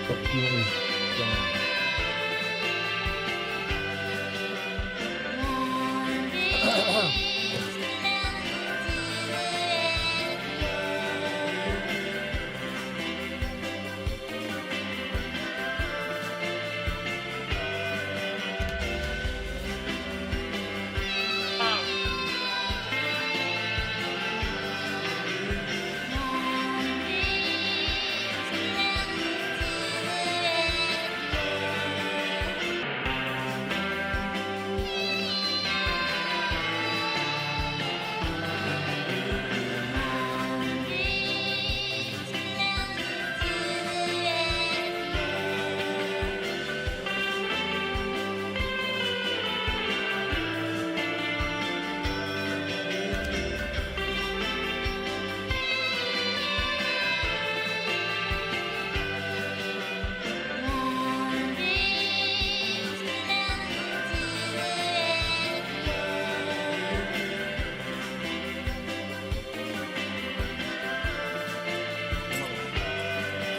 But you want me down.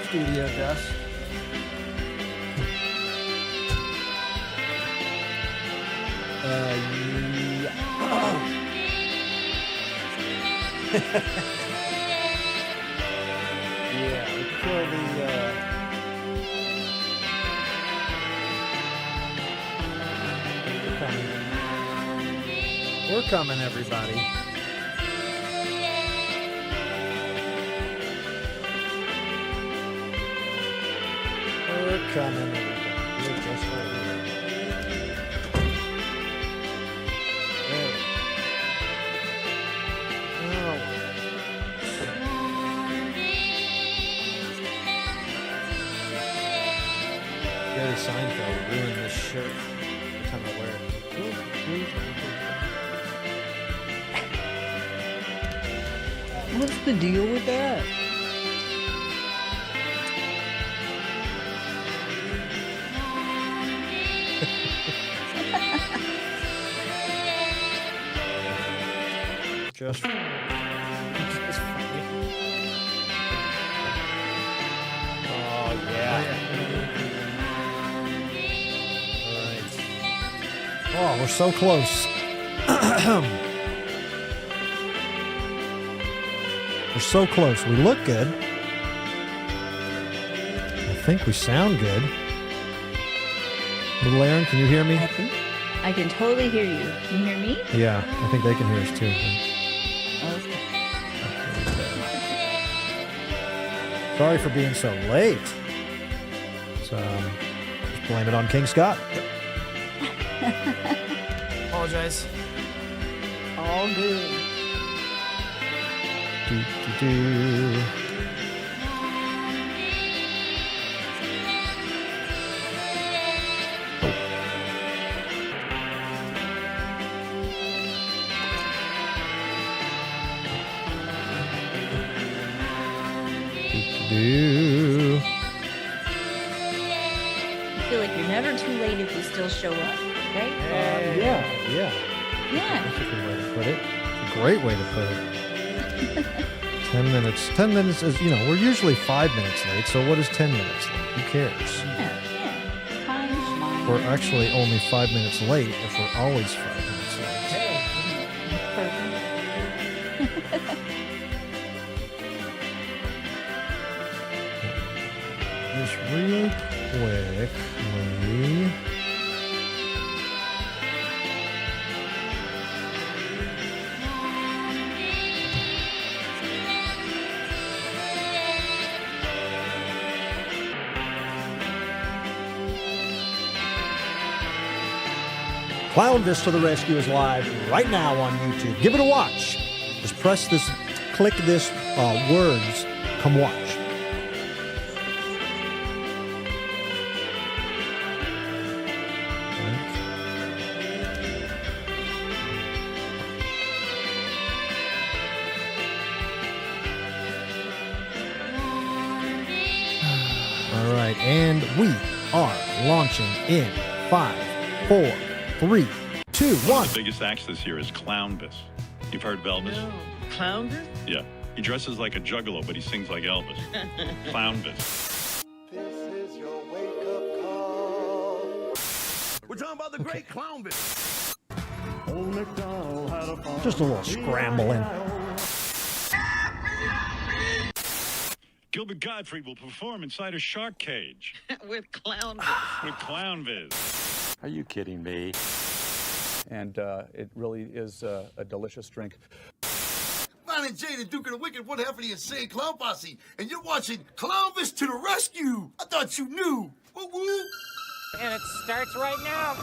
Studio desk. Yeah. Yeah, we kill the, We're coming, everybody. We're coming, everybody. We're just right here. There we go. Oh. Gary Seinfeld ruined this shirt every time I wear it. What's the deal with that? Just funny. Oh, yeah. All right. Oh, we're so close. We're so close. We look good. I think we sound good. Little Aaron, can you hear me? I can totally hear you. Can you hear me? Yeah, I think they can hear us too. Okay. Sorry for being so late. So, just blame it on King Scott. Apologize. All good. Do, do, do. Do. I feel like you're never too late if you still show up, right? Yeah. Yeah. That's a good way to put it. It's a great way to put it. 10 minutes. 10 minutes is, we're usually 5 minutes late, so what is 10 minutes late? Who cares? Yeah. Time's mine. We're actually only 5 minutes late if we're always 5 minutes late. Just real quickly. Clownvis to the Rescue is live right now on YouTube. Give it a watch. Just press this, click this words, come watch. All right, and we are launching in 5, 4, 3, 2, 1. The biggest acts this year is Clownvis. You've heard of Elvis? No. Clownvis? Yeah. He dresses like a juggalo, but he sings like Elvis. Clownvis. This is We're talking about the great Clownvis. Just a little scrambling. Gilbert Gottfried will perform inside a shark cage. With Clownvis. With Clownvis. Are you kidding me? And it really is a delicious drink. Ron and Jay, the Duke of the Wicked, one half of the insane clown posse, and you're watching Clownvis to the rescue. I thought you knew. Woo woo. And it starts right now.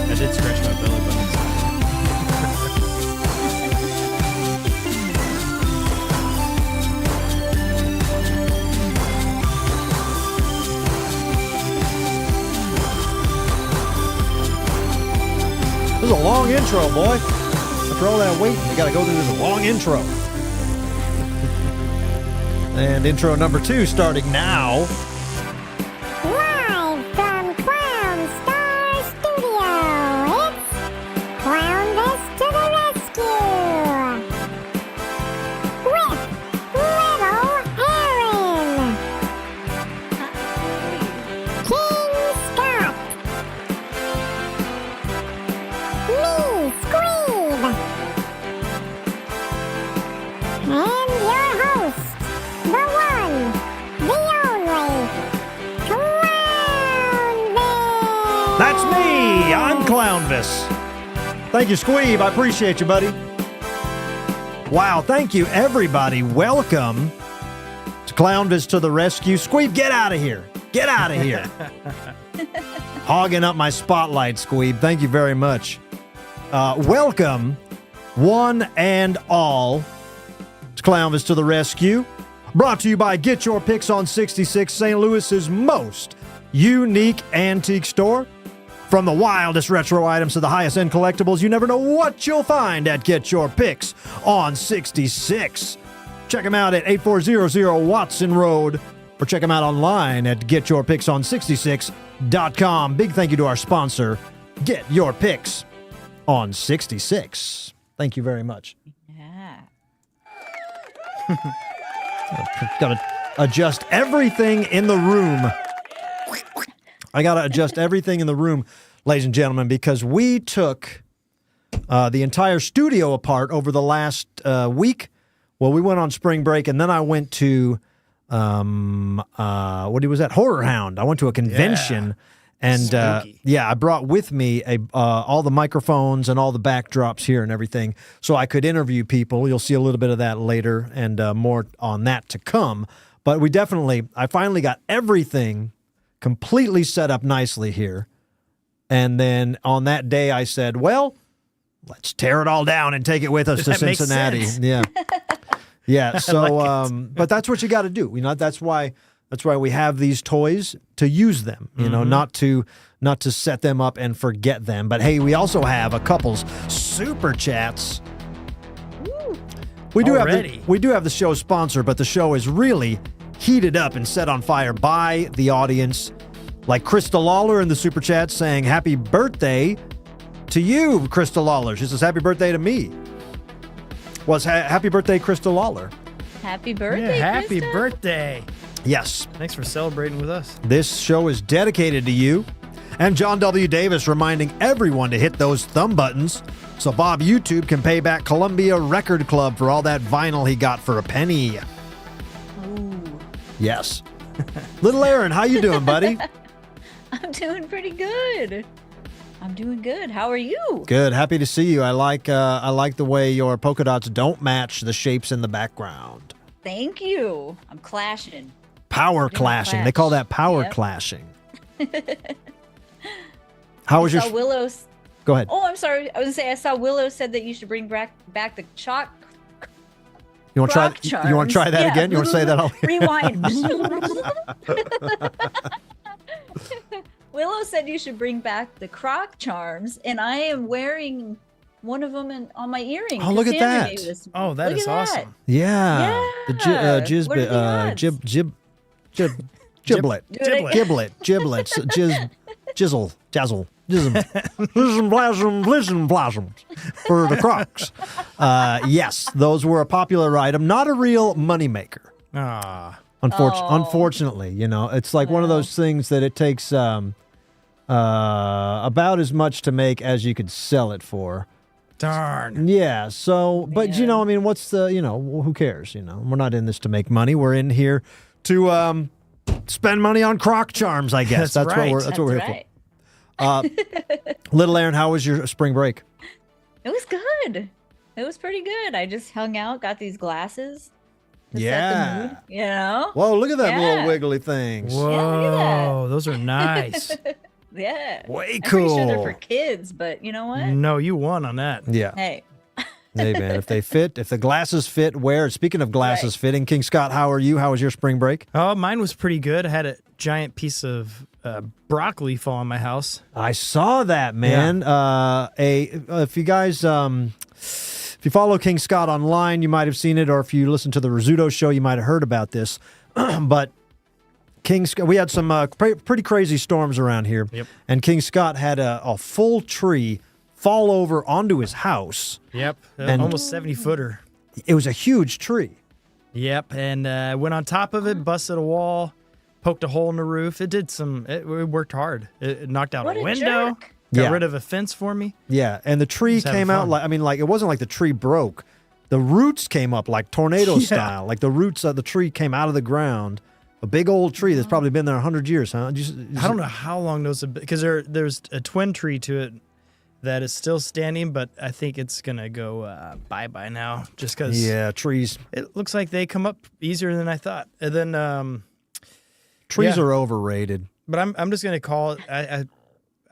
I did scratch my belly buttons. This is a long intro, boy. After all that waiting, you gotta go through this long intro. And intro number 2 starting now. Live from Clown Star Studio, it's Clownvis to the rescue! With Little Aaron, King Scott, me, Squeeb, and your host, the one, the only, Clownvis! That's me! I'm Clownvis. Thank you, Squeeb. I appreciate you, buddy. Wow, thank you, everybody. Welcome to Clownvis to the rescue. Squeeb, get out of here. Get out of here. Hogging up my spotlight, Squeeb. Thank you very much. Welcome, one and all, to Clownvis to the rescue. Brought to you by Get Your Picks on 66, St. Louis's most unique antique store. From the wildest retro items to the highest end collectibles, you never know what you'll find at Get Your Picks on 66. Check them out at 8400 Watson Road, or check them out online at getyourpickson66.com. Big thank you to our sponsor, Get Your Picks on 66. Thank you very much. Yeah. Got to adjust everything in the room. I got to adjust everything in the room, ladies and gentlemen, because we took the entire studio apart over the last week. Well, we went on spring break, and then I went to, what was that? HorrorHound. I went to a convention. And I brought with me all the microphones and all the backdrops here and everything, so I could interview people. You'll see a little bit of that later, and more on that to come. But I finally got everything completely set up nicely here. And then on that day, I said, "Well, let's tear it all down and take it with us to That makes Cincinnati." sense. Yeah, yeah. So, like but that's what you got to do. That's why we have these toys, to use them, not to set them up and forget them. But hey, we also have a couple's super chats. Woo. We do Already? have the show sponsor, but the show is really heated up and set on fire by the audience. Like Krista Lawler in the super chat saying, "Happy birthday to you, Krista Lawler." She says, "Happy birthday to me." Happy birthday, Krista Lawler. Happy birthday, happy Krista. birthday. Yes. Thanks for celebrating with us. This show is dedicated to you. And John W. Davis reminding everyone to hit those thumb buttons so Bob YouTube can pay back Columbia Record Club for all that vinyl he got for a penny. Ooh. Yes. Little Aaron, how you doing, buddy? I'm doing pretty good. I'm doing good. How are you? Good. Happy to see you. I like the way your polka dots don't match the shapes in the background. Thank you. I'm clashing. Power Doing clashing. clash. They call that power Yep. clashing. How was your... saw Willow. Go ahead. Oh, I'm sorry. I was gonna say I saw Willow said that you should bring back the chalk. You want to Croc try? You want to try that charms. again? You want to say that? Rewind. Willow said you should bring back the Croc charms, and I am wearing one of them on my earring. Oh, look at Cassandra that. gave this to me. Oh, that Look is at that. awesome. Yeah. The What are the odds? giblet, Do it again. giblets, jizzle, jazzle, jism, blasm, for the Crocs. Yes, those were a popular item, not a real moneymaker. Ah. Unfortunately, you know, it's like one of those things that it takes about as much to make as you could sell it for. Darn. Yeah, so, but you know, I mean, what's the, you know, who cares? You know, we're not in this to make money. We're in here to spend money on Croc charms, I guess. That's right. What we're here right. for. Little Aaron, how was your spring break? It was good. It was pretty good. I just hung out, got these glasses. To set the Yeah. mood, you know? Whoa, look at that little Yeah. wiggly things. Whoa, look at those are nice. Yeah. Way I'm pretty sure they're cool. for kids, but you know what? No, you won on that. Yeah. Hey, Hey, man, if they fit, if the glasses fit, wear. Speaking of glasses fitting, King Scott, how are you? How was your spring break? Oh, mine was pretty good. I had a giant piece of broccoli fall on my house. I saw that, man. If you guys, if you follow King Scott online, you might have seen it, or if you listen to the Rizzuto show, you might have heard about this. But King Scott, we had some pretty crazy storms around here, and King Scott had a full tree fall over onto his house. Yep, And- almost 70-footer. It was a huge tree. Yep, and I went on top of it, busted a wall, poked a hole in the roof. It worked hard. It knocked out what a a window, jerk. got Yeah. rid of a fence for me. Yeah, and the tree Just having came out fun. like, I mean, like, it wasn't like the tree broke. The roots came up like tornado style. Like the roots of the tree came out of the ground. A big old tree that's probably been there 100 years, huh? I don't know how long those have been, because there's a twin tree to it that is still standing, but I think it's going to go bye-bye now, just because Yeah, trees. it looks like they come up easier than I thought. And then, Trees Yeah. are overrated. but I'm just going to call it,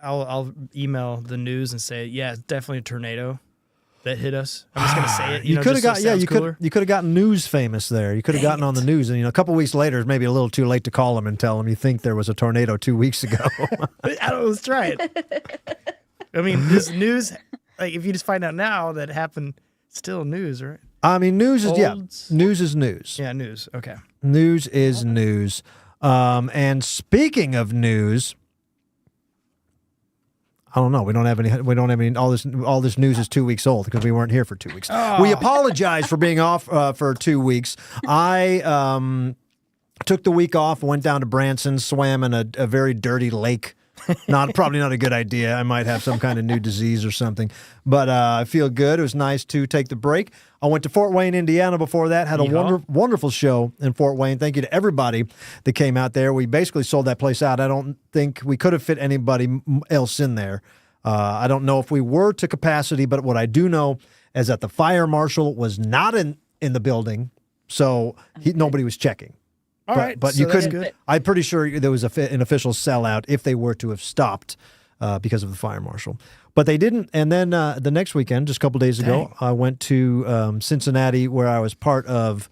I'll email the news and say, yeah, it's definitely a tornado that hit us. I'm just going to say it. You know, could have just so got it sounds cooler. you could have gotten news famous there. You could have gotten on the news, and a couple weeks later, it's maybe a little too late to call them and tell them you think there was a tornado 2 weeks ago. I don't know, let's try it. I mean, this news, like if you just find out now that it happened, still news, right? I mean, news is Olds. news is news. Yeah, news. Okay. News is news. And speaking of news, I don't know. We don't have any. All this news is 2 weeks old because we weren't here for 2 weeks. We apologize for being off for 2 weeks. I took the week off, went down to Branson, swam in a very dirty lake. Probably not a good idea. I might have some kind of new disease or something. But I feel good. It was nice to take the break. I went to Fort Wayne, Indiana before that. Had a wonderful show in Fort Wayne. Thank you to everybody that came out there. We basically sold that place out. I don't think we could have fit anybody else in there. I don't know if we were to capacity, but what I do know is that the fire marshal was not in the building, so nobody was checking. All right, But so you that's couldn't. good. I'm pretty sure there was an official sellout if they were to have stopped because of the fire marshal. But they didn't. And then the next weekend, just a couple days ago, I went to Cincinnati where I was part of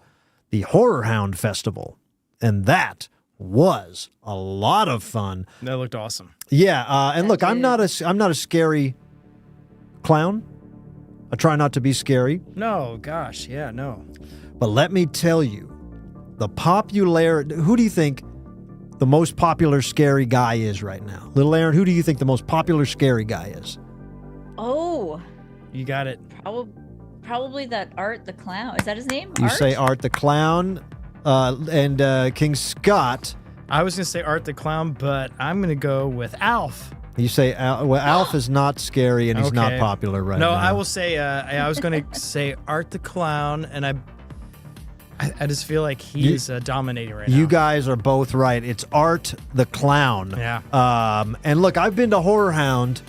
the HorrorHound Festival. And that was a lot of fun. That looked awesome. Yeah. And look, I'm not a scary clown. I try not to be scary. No, gosh, yeah, no. But let me tell you, the popularity, who do you think the most popular scary guy is right now? Little Aaron, who do you think the most popular scary guy is? Oh, You got it. probably that Art the Clown. Is that his name? You Art? say Art the Clown, and King Scott. I was going to say Art the Clown, but I'm going to go with Alf. You say Alf is not scary and he's not Okay. popular right No, now. I will say, I was going to say Art the Clown, and I just feel like he's dominating right now. You guys are both right. It's Art the Clown. Yeah. And look, I've been to HorrorHound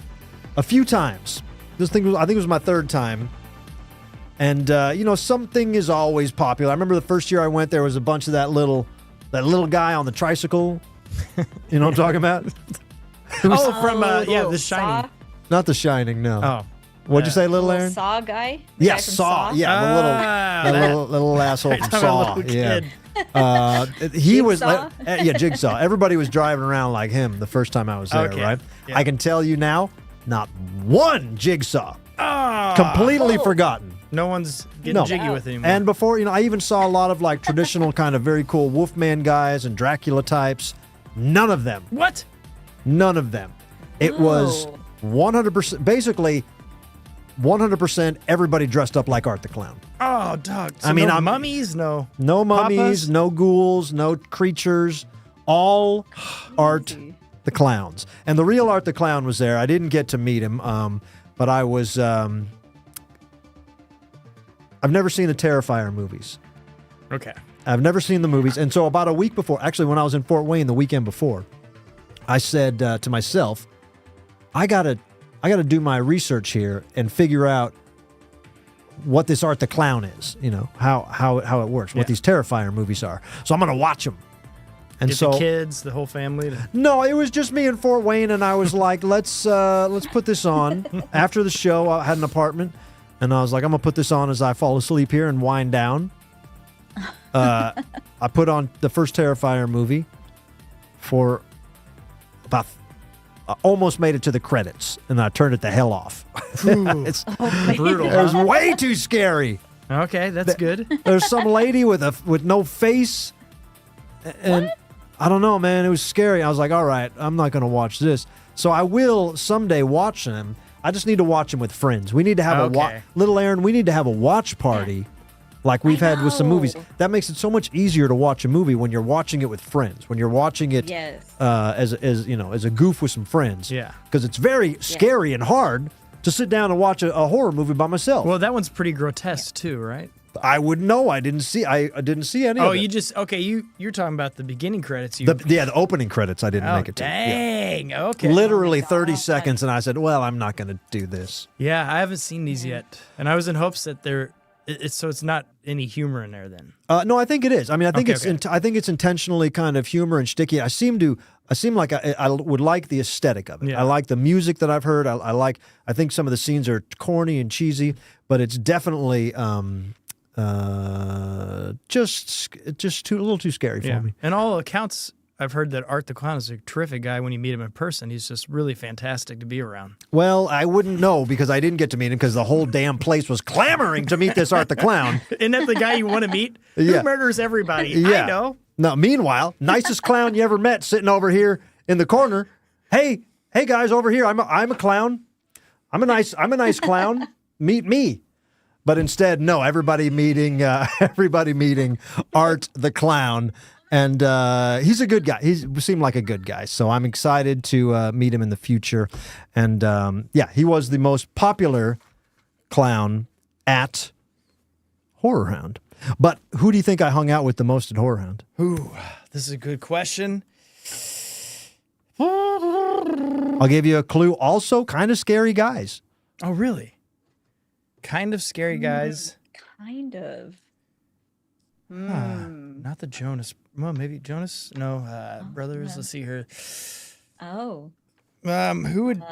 a few times. I think it was my third time. And something is always popular. I remember the first year I went, there was a bunch of that little guy on the tricycle. You know what I'm talking about? from The Shining. Saw? Not The Shining, no. Oh. What'd you say, little Little Aaron? Saw guy? Yes, Saw. Yeah, the little asshole from Talking Saw. about a little Yeah. kid. He was Jigsaw? Jigsaw. Everybody was driving around like him the first time I was there, Okay. right? Yeah. I can tell you now, not one Jigsaw. Oh, Completely forgotten. no one's getting No. jiggy with anymore. And before, I even saw a lot of like traditional kind of very cool Wolfman guys and Dracula types. None of them. what? None of them. It was Oh. 100%, basically 100% everybody dressed up like Art the Clown. Oh, dog. So I mean, no I'm- mummies, no. No mummies, Papas? no ghouls, no creatures, all Art the Clowns. And the real Art the Clown was there. I didn't get to meet him, but I was... I've never seen the Terrifier movies. Okay. I've never seen the movies. And so about a week before, actually when I was in Fort Wayne the weekend before, I said to myself, I gotta do my research here and figure out what this Art the Clown is, how it works, what Yeah. these Terrifier movies are. So I'm going to watch them. And Get so the kids, the whole family. no, it was just me in Fort Wayne, and I was like, let's put this on. After the show, I had an apartment, and I was like, I'm going to put this on as I fall asleep here and wind down. I put on the first Terrifier movie for about... I almost made it to the credits, and I turned it the hell off. It's Brutal. it was way too scary. Okay, that's good. There's some lady with no face, and I don't know, man. It was scary. I was like, all right, I'm not going to watch this. So I will someday watch them. I just need to watch them with friends. We need to have Okay. little Aaron. We need to have a watch party. Like we've had with some movies. know. That makes it so much easier to watch a movie when you're watching it with friends. When you're watching it Yes. as a goof with some friends. Yeah. Because it's very scary and hard to sit down and watch a horror movie by myself. Well, that one's pretty grotesque too, right? I wouldn't know. I didn't see any Oh, of it. you just you're talking about the beginning credits. The opening credits I didn't oh, make it to. Yeah. dang. Okay. Literally 30 seconds, and I said, well, I'm not going to do this. Yeah, I haven't seen these yet, and I was in hopes that it's not any humor in there then. No, I think it is. I mean, I think Okay, I think it's intentionally kind of humor and sticky. I seem like I would like the aesthetic of it. Yeah. I like the music that I've heard. I think some of the scenes are corny and cheesy, but it's definitely just a little too scary for me. And all accounts, I've heard that Art the Clown is a terrific guy when you meet him in person. He's just really fantastic to be around. Well, I wouldn't know because I didn't get to meet him because the whole damn place was clamoring to meet this Art the Clown. Isn't that the guy you want to meet? Yeah. Who murders everybody? Yeah. I know. No, meanwhile, nicest clown you ever met sitting over here in the corner. Hey guys, over here. I'm a clown. I'm a nice clown. Meet me. But instead, no, everybody meeting Art the Clown. And he's a good guy. He seemed like a good guy. So I'm excited to meet him in the future. And he was the most popular clown at HorrorHound. But who do you think I hung out with the most at HorrorHound? Ooh, this is a good question. I'll give you a clue. Also, kind of scary guys. Oh, really? Kind of scary guys. Kind of. Not the Jonas. Well, maybe Jonas. No, brothers. Let's see here. Oh. Who would?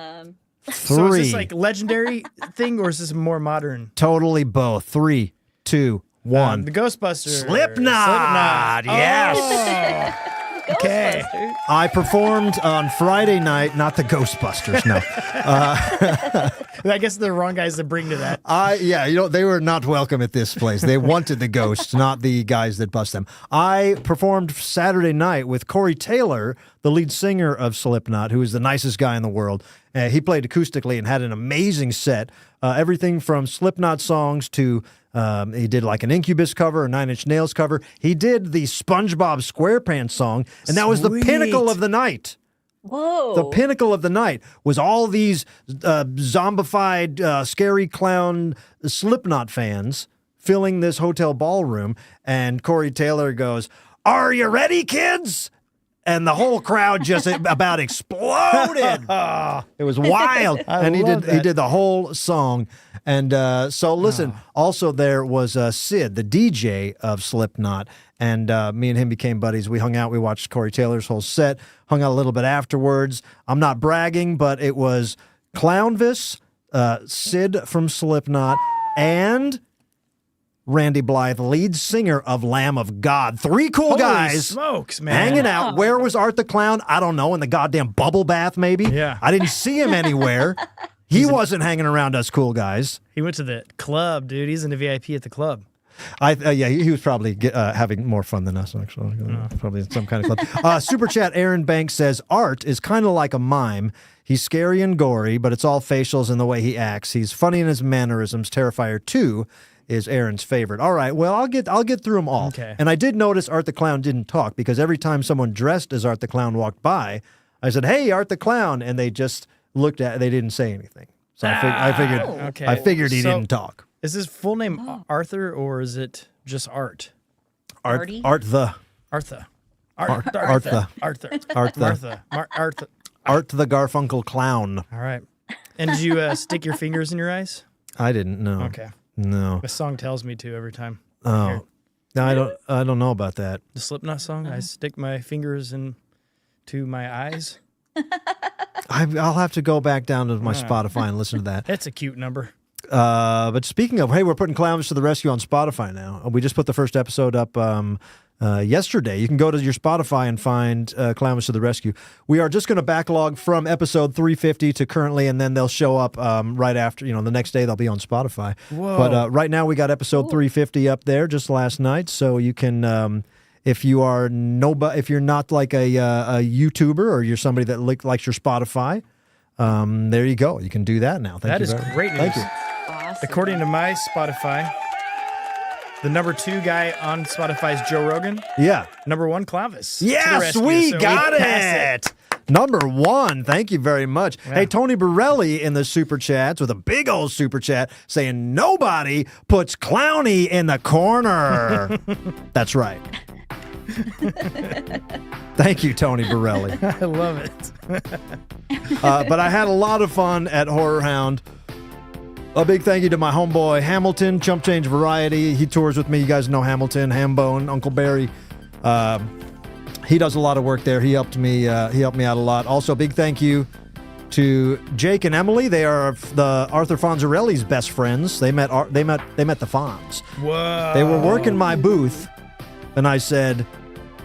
Three. So is this like legendary thing, or is this more modern? Totally both. 3, 2, 1. The Ghostbusters. Slipknot. Yes. Oh. Okay. Ghostbusters. I performed on Friday night. Not the Ghostbusters. No. I guess they're the wrong guys to bring to that. They were not welcome at this place. They wanted the ghosts, not the guys that bust them. I performed Saturday night with Corey Taylor, the lead singer of Slipknot, who is the nicest guy in the world. He played acoustically and had an amazing set. Everything from Slipknot songs to he did like an Incubus cover, a Nine Inch Nails cover. He did the SpongeBob SquarePants song, and that was the pinnacle of the night. Whoa. The pinnacle of the night was all these zombified, scary clown Slipknot fans filling this hotel ballroom. And Corey Taylor goes, "Are you ready, kids?" And the whole crowd just about exploded. It was wild. And he did the whole song. And so listen, also there was Sid, the DJ of Slipknot. And me and him became buddies. We hung out. We watched Corey Taylor's whole set, hung out a little bit afterwards. I'm not bragging, but it was Clownvis, Sid from Slipknot, and Randy Blythe, lead singer of Lamb of God. 3 cool Holy guys smokes, man. hanging out. Where was Art the Clown? I don't know. In the goddamn bubble bath, maybe? Yeah. I didn't see him anywhere. He wasn't hanging around us cool guys. He went to the club, dude. He's in the VIP at the club. Yeah, he was probably having more fun than us, actually. Probably in some kind of club. Super chat, Aaron Banks says, Art is kind of like a mime. He's scary and gory, but it's all facials and the way he acts. He's funny in his mannerisms. Terrifier 2 is Aaron's favorite. All right, well, I'll get through them all. Okay. And I did notice Art the Clown didn't talk, because every time someone dressed as Art the Clown walked by, I said, hey, Art the Clown, and they just looked at, they didn't say anything. So Okay. I figured he So- didn't talk. Is his full name Arthur, or is it just Art? Artie? Arthur. Arthur. Arthur. Arthur. Martha. Arthur. Art the Garfunkel Clown. All right. And did you stick your fingers in your eyes? I didn't know. Okay. No. The song tells me to every time. Oh. No, I don't know about that. The Slipknot song, I stick my fingers into my eyes. I'll have to go back down to my Spotify and listen to that. That's a cute number. But speaking of, hey, we're putting Clownvis to the Rescue on Spotify now. We just put the first episode up yesterday. You can go to your Spotify and find Clownvis to the Rescue. We are just going to backlog from episode 350 to currently, and then they'll show up right after, the next day they'll be on Spotify. Whoa. But right now we got episode 350 up there just last night, so you can... if you are if you're not like a YouTuber, or you're somebody that likes your Spotify, there you go. You can do that now. That is great news. Thank you. Awesome. According to my Spotify, the number 2 guy on Spotify is Joe Rogan. Yeah. Number 1, Clownvis. To the Yeah, rescue. sweet. So we Got passed it. Number 1. Thank you very much. Yeah. Hey, Tony Borelli in the super chats with a big old super chat saying nobody puts Clowny in the corner. That's right. Thank you, Tony Borelli. I love it. But I had a lot of fun at HorrorHound. A big thank you to my homeboy Hamilton, Chump Change Variety. He tours with me. You guys know Hamilton, Hambone, Uncle Barry. He does a lot of work there. He helped me out a lot. Also, big thank you to Jake and Emily. They are the Arthur Fonzarelli's best friends. They met the Fonz. Whoa. They were working my booth, and I said,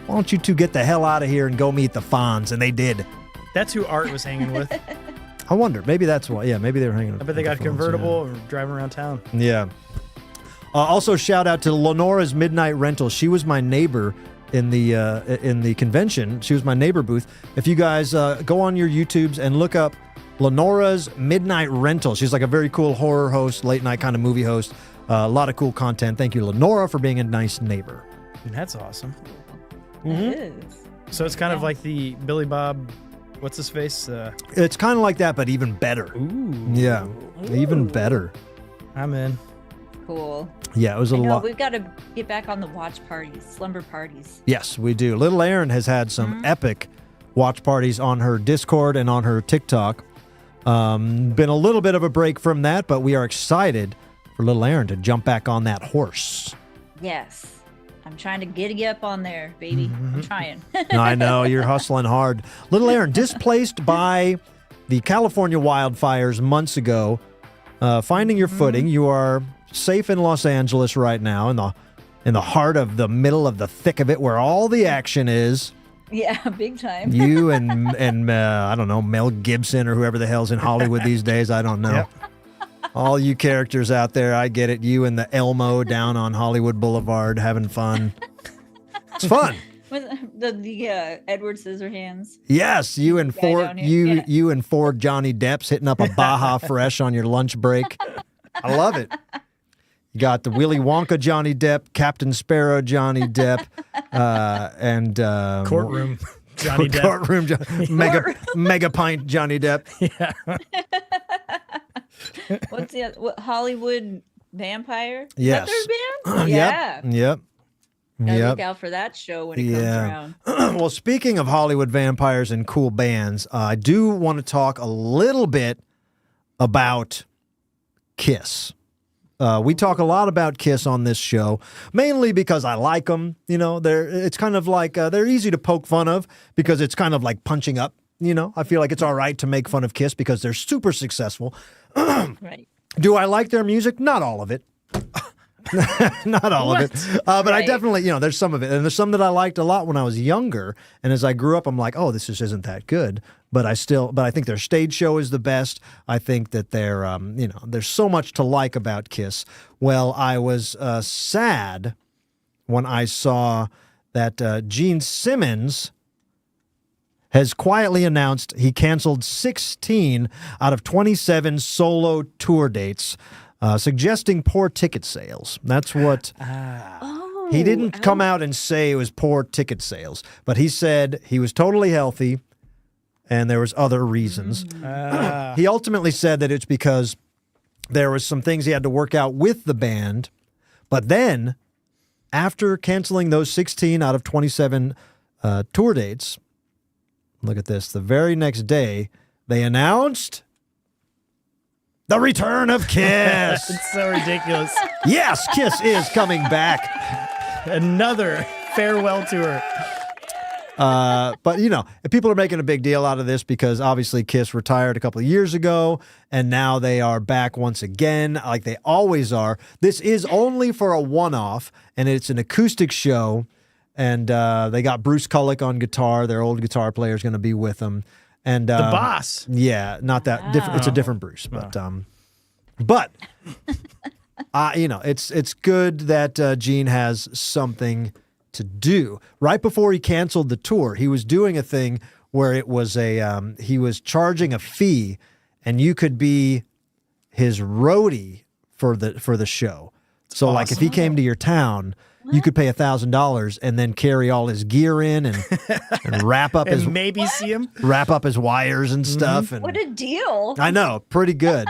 "Why don't you two get the hell out of here and go meet the Fonz?" And they did. That's who Art was hanging with. I wonder. Maybe that's why. Yeah, maybe they were hanging. I bet they got a convertible or driving around town. Yeah. Also, shout out to Lenora's Midnight Rental. She was my neighbor in the convention. She was my neighbor booth. If you guys go on your YouTubes and look up Lenora's Midnight Rental, she's like a very cool horror host, late night kind of movie host. A lot of cool content. Thank you, Lenora, for being a nice neighbor. That's awesome. It is. So it's kind of like the Billy Bob, what's his face? It's kind of like that, but even better. Ooh. Yeah, even better. I'm in. Cool. Yeah, it was a lot. We've got to get back on the watch parties, slumber parties. Yes, we do. Little Erin has had some epic watch parties on her Discord and on her TikTok. Been a little bit of a break from that, but we are excited for Little Erin to jump back on that horse. Yes. I'm trying to get you up on there, baby. I'm trying. I know, you're hustling hard. Little Erin, displaced by the California wildfires months ago, finding your footing. You are safe in Los Angeles right now, in the heart of the middle of the thick of it, where all the action is. Yeah, big time. You and I don't know, Mel Gibson or whoever the hell's in Hollywood these days. I don't know. Yep. All you characters out there, I get it. You and the Elmo down on Hollywood Boulevard having fun. It's fun. With the Edward Scissorhands. Yes, you and Guy four down here. Yeah. you and four Johnny Depps hitting up a Baja Fresh on your lunch break. I love it. You got the Willy Wonka Johnny Depp, Captain Sparrow Johnny Depp, and Courtroom Johnny Depp. Courtroom mega pint Johnny Depp. Yeah. What's the other, Hollywood Vampire? Yes. Is that their band? Yeah. Yep. Gotta Yep. look out for that show when it comes around. Well, speaking of Hollywood vampires and cool bands, I do want to talk a little bit about Kiss. We talk a lot about Kiss on this show, mainly because I like them. You know, it's kind of like they're easy to poke fun of because it's kind of like punching up. You know, I feel like it's all right to make fun of Kiss because they're super successful. Right. Do I like their music? Not all of it. Not all of it. But I Right. definitely, there's some of it. And there's some that I liked a lot when I was younger. And as I grew up, I'm like, oh, this just isn't that good. But I think their stage show is the best. I think that there's so much to like about Kiss. Well, I was sad when I saw that Gene Simmons has quietly announced he canceled 16 out of 27 solo tour dates, suggesting poor ticket sales. That's what he didn't come out and say it was poor ticket sales, but he said he was totally healthy and there was other reasons. He ultimately said that it's because there was some things he had to work out with the band, but then after canceling those 16 out of 27 tour dates, look at this, the very next day, they announced the return of Kiss. It's so ridiculous. Yes, Kiss is coming back. Another farewell tour. But, people are making a big deal out of this because obviously Kiss retired a couple of years ago, and now they are back once again, like they always are. This is only for a one-off, and it's an acoustic show, and they got Bruce Kulick on guitar. Their old guitar player is going to be with them. And The boss. Yeah, not that different. It's a different Bruce, but it's good that Gene has something to do. Right before he canceled the tour, he was doing a thing where it was he was charging a fee, and you could be his roadie for the show. So like if he came to your town, you could pay $1,000 and then carry all his gear in and wrap up And maybe see him. wrap up his wires and stuff. And What a deal. I know, pretty good.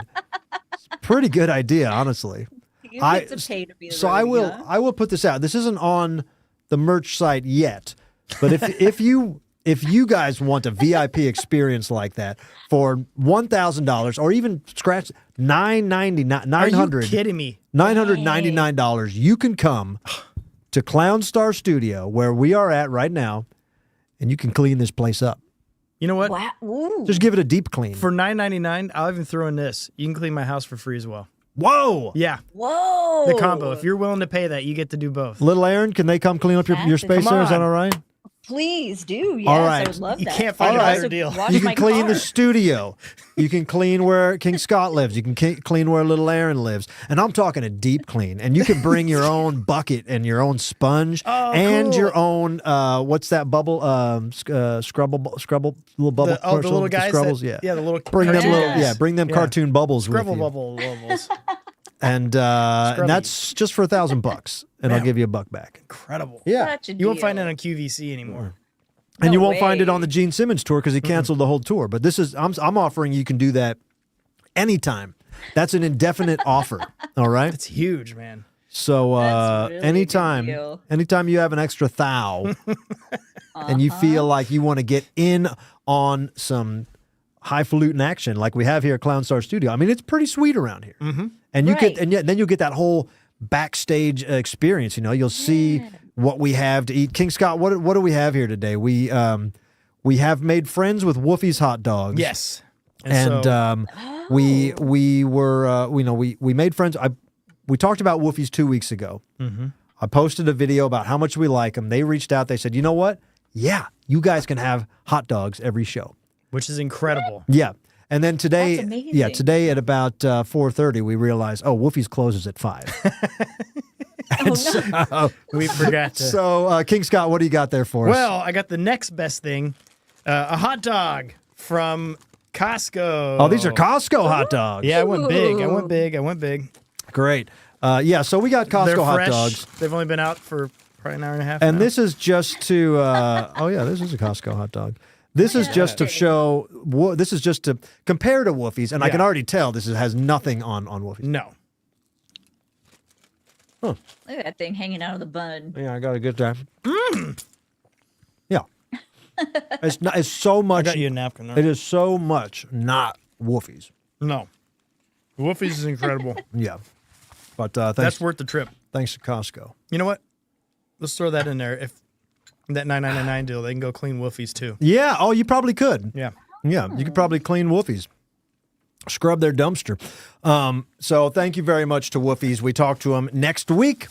Pretty good idea, honestly. You get to pay to be the So roadie, huh? I will put this out. This isn't on the merch site yet, but if you guys want a VIP experience like that for $1,000 or even scratch $999, Are you kidding me? $999, you can come to Clown Star Studio where we are at right now, and you can clean this place up. You know what? Wow. Ooh. Just give it a deep clean. For $9.99, I'll even throw in this. You can clean my house for free as well. Whoa! Yeah, Whoa. the combo. If you're willing to pay that, you get to do both. Little Aaron, can they come clean up your That's space Come there? Is that on. all right? Please do. Yes, All right. I would love You that. can't find I a would better also deal. wash You can my clean the car. studio. You can clean where King Scott lives. You can clean where Little Aaron lives. And I'm talking a deep clean. And you can bring your own bucket and your own sponge and cool. your own, what's that bubble? Scrubble, little bubble. The little guys. Scrubbles, that, yeah. the little. Bring them cartoon little, guys. yeah, bring them Yeah. cartoon bubbles Scrubble with you. bubbles. And that's just for $1,000, and I'll Man. give you $1 back. Incredible. Yeah. Such a You won't find it deal. on QVC anymore. And No you won't find it way. on the Gene Simmons tour because he canceled the whole tour. But this is I'm offering you can do that anytime. That's an indefinite offer. All right. It's huge, man. So That's really a good anytime deal. you have an extra thou and you feel like you want to get in on some highfalutin action like we have here at Clown Star Studio. I mean, it's pretty sweet around here. Mm-hmm. And you Right. then you'll get that whole backstage experience. You'll see what we have to eat. King Scott, what do we have here today? We have made friends with Woofie's hot dogs. Yes. And so, we were we made friends. We talked about Woofie's 2 weeks ago. Mm-hmm. I posted a video about how much we like them. They reached out. They said, you know what? Yeah, you guys can have hot dogs every show. which is incredible. Yeah. And then today, That's amazing. yeah, today at about 4:30, we realized, Woofie's closes at 5. We forgot to. So, King Scott, what do you got there for us? Well, I got the next best thing, a hot dog from Costco. Oh, these are Costco hot dogs. Yeah, I went big. I Ooh. went big. Great. Yeah, so we got Costco They're hot fresh. dogs. They've only been out for probably an hour and a half. And now. this is just to, this is a Costco hot dog. This is just to show, this is just to compare to Woofie's, and I Yeah. can already tell this has nothing on Woofie's. No. Look at that thing hanging out of the bun. Yeah, I got to get that. Yeah. It's so I much. got you a napkin. It is so much not Woofie's. No. Woofie's is incredible. Yeah. But That's thanks, worth the trip. thanks to Costco. You know what? Let's throw that in there. If that $9.99 deal, they can go clean Woofie's too. Yeah. Oh, you probably could. Yeah. Yeah. You could probably clean Woofie's. scrub their dumpster. So thank you very much to Woofies. We talked to them. Next week,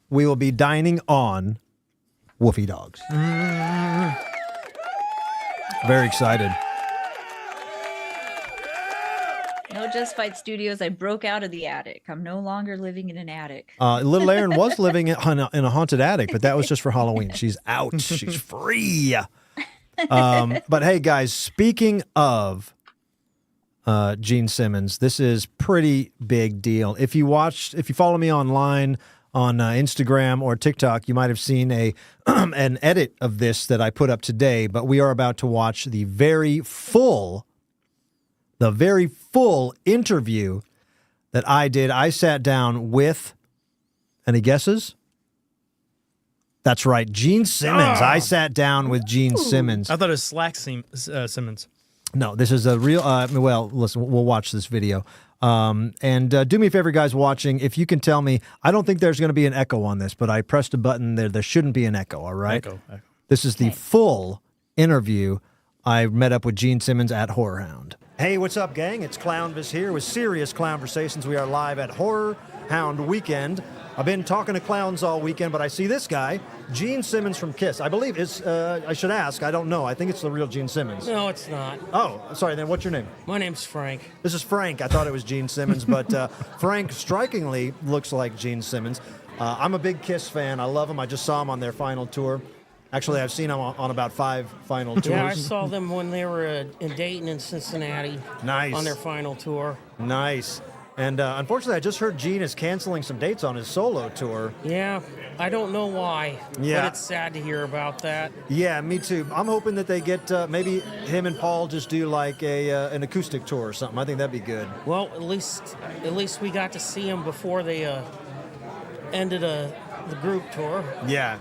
we will be dining on Woofy Dogs. Very excited. No Just Fight Studios. I broke out of the attic. I'm no longer living in an attic. Little Erin was living in a haunted attic, but that was just for Halloween. She's out. She's free. But hey, guys, speaking of Gene Simmons, this is pretty big deal. If you follow me online on Instagram or TikTok, you might have seen an edit of this that I put up today. But we are about to watch the very full interview that I did. I sat down with, any guesses? That's right, Gene Simmons. I sat down with Gene Simmons. I thought it was Simmons. No, this is a real, well, listen, we'll watch this video. And do me a favor, guys watching, if you can tell me, I don't think there's going to be an echo on this, but I pressed a button there. There shouldn't be an echo, all right? Echo. This is the full interview. I met up with Gene Simmons at HorrorHound. Hey, what's up, gang? It's Clownvis here with Serious Clownversations. We are live at HorrorHound Weekend. I've been talking to clowns all weekend, but I see this guy, Gene Simmons from Kiss. I believe is, I should ask, I don't know. I think it's the real Gene Simmons. No, it's not. Oh, sorry, then what's your name? My name's Frank. This is Frank. I thought it was Gene Simmons, but Frank strikingly looks like Gene Simmons. I'm a big Kiss fan. I love him. I just saw him on their final tour. Actually, I've seen them on about 5 final tours. Yeah, I saw them when they were in Dayton and Cincinnati. Nice. On their final tour. Nice. And unfortunately, I just heard Gene is canceling some dates on his solo tour. Yeah, I don't know why. Yeah. But it's sad to hear about that. Yeah, me too. I'm hoping that they get, maybe him and Paul just do like an acoustic tour or something. I think that'd be good. Well, at least we got to see them before they ended the group tour. Yeah.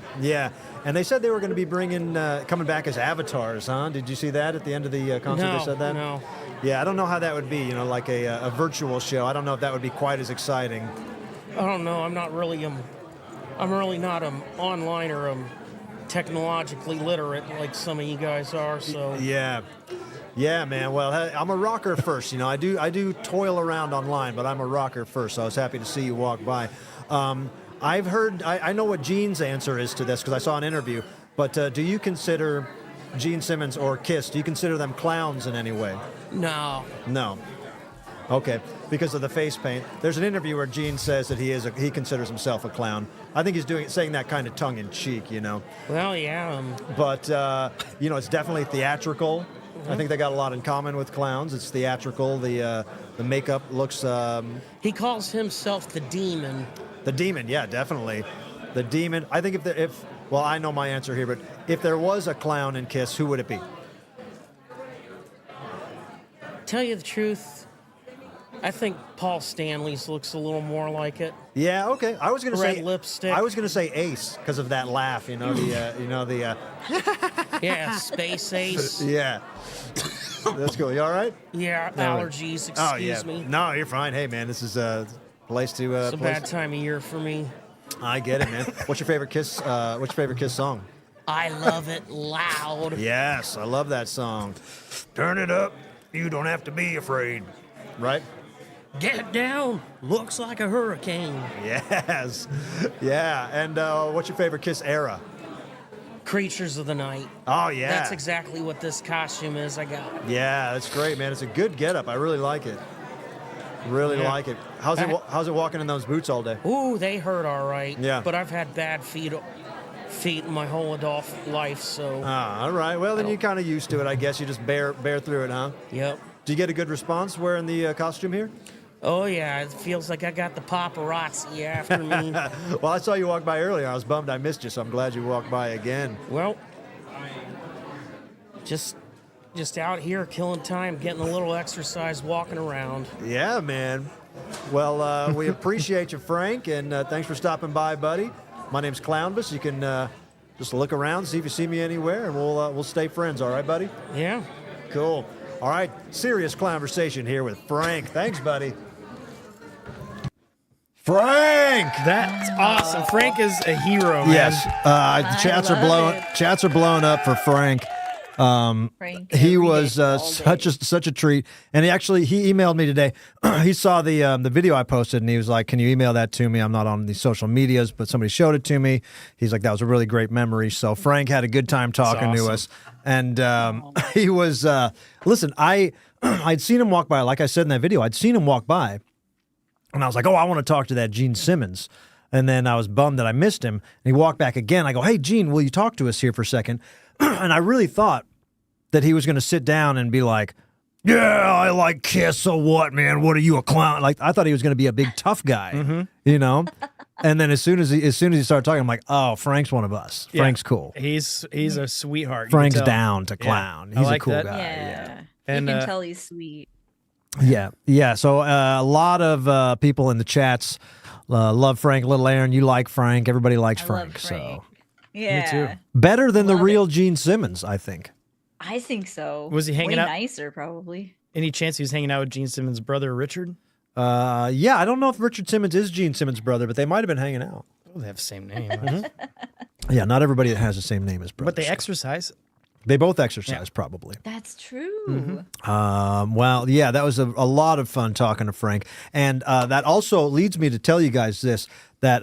And they said they were going to be coming back as avatars, huh? Did you see that at the end of the concert? No, they said that? no. Yeah, I don't know how that would be, like a virtual show. I don't know if that would be quite as exciting. I don't know. I'm really not online or technologically literate like some of you guys are. So Yeah, man. Well, hey, I'm a rocker first. I do toil around online, but I'm a rocker first. So I was happy to see you walk by. I've heard. I know what Gene's answer is to this because I saw an interview. But do you consider Gene Simmons or Kiss? Do you consider them clowns in any way? no. No. Okay, because of the face paint. There's an interview where Gene says that he considers himself a clown. I think he's saying that kind of tongue in cheek, Well, yeah. But it's definitely theatrical. I think they got a lot in common with clowns. It's theatrical. The makeup looks. He calls himself the Demon. The Demon, yeah, definitely. The Demon. I think well, I know my answer here, but if there was a clown in Kiss, who would it be? Tell you the truth, I think Paul Stanley's looks a little more like it. Yeah, okay. I was going to say red lipstick. I was going to say Ace because of that laugh. Yeah, Space Ace. Yeah. That's cool. You all right? Yeah, allergies. Excuse me. No, you're fine. Hey, man, this is a place to. It's a bad time of year for me. I get it, man. What's your favorite Kiss? What's your favorite Kiss song? I love it loud. Yes, I love that song. Turn it up. You don't have to be afraid. Right? Get down. Looks like a hurricane. Yes. Yeah. And what's your favorite Kiss era? Creatures of the Night. Oh, yeah. That's exactly what this costume is I got. Yeah, that's great, man. It's a good getup. I really like it. Really like it. How's it walking in those boots all day? Ooh, they hurt all right. Yeah. But I've had bad feet my whole adult life, so. Ah, all right. Well, then you're kind of used to it, I guess. You just bear through it, huh? Yep. Do you get a good response wearing the costume here? Oh, yeah. It feels like I got the paparazzi after me. Well, I saw you walk by earlier. I was bummed I missed you, so I'm glad you walked by again. Well, just out here killing time, getting a little exercise, walking around. Yeah, man. Well, we appreciate you, Frank, and thanks for stopping by, buddy. My name's Clownvis. You can just look around, see if you see me anywhere, and we'll stay friends. All right, buddy? Yeah. Cool. All right, serious conversation here with Frank. Thanks, buddy. Frank! That's awesome. Frank is a hero, man. Yes. The chats are blowing up for Frank. Frank, he I read was it all such a treat, and he emailed me today. He saw the video I posted, and he was like, "Can you email that to me? I'm not on these social medias, but somebody showed it to me." He's like, "That was a really great memory." So Frank had a good time talking to us, and he was listen. I'd seen him walk by, like I said in that video. I'd seen him walk by, and I was like, "Oh, I want to talk to that Gene Simmons." And then I was bummed that I missed him. And he walked back again. I go, "Hey, Gene, will you talk to us here for a second?" And I really thought that he was going to sit down and be like, "Yeah, I like Kiss, so what, man? What are you, a clown?" Like, I thought he was going to be a big tough guy, you know? And then as soon as he started talking, I'm like, "Oh, Frank's one of us. Yeah. Frank's cool. He's a sweetheart. You Frank's can tell. down to clown. I He's like a cool that. guy." Yeah. And, you can tell he's sweet. Yeah. So a lot of people in the chats love Frank. Little Aaron, you like Frank. Everybody likes I Frank. love Frank. So Yeah. too. better than the Love real it. Gene Simmons, I think. I think so. Was he hanging Way out- nicer, probably. Any chance he was hanging out with Gene Simmons' brother, Richard? Yeah, I don't know if Richard Simmons is Gene Simmons' brother, but they might have been hanging out. Oh, they have the same name. Yeah, not everybody that has the same name as brother. But they exercise. They both exercise, probably. That's true. Well, yeah, that was a lot of fun talking to Frank. And that also leads me to tell you guys this, that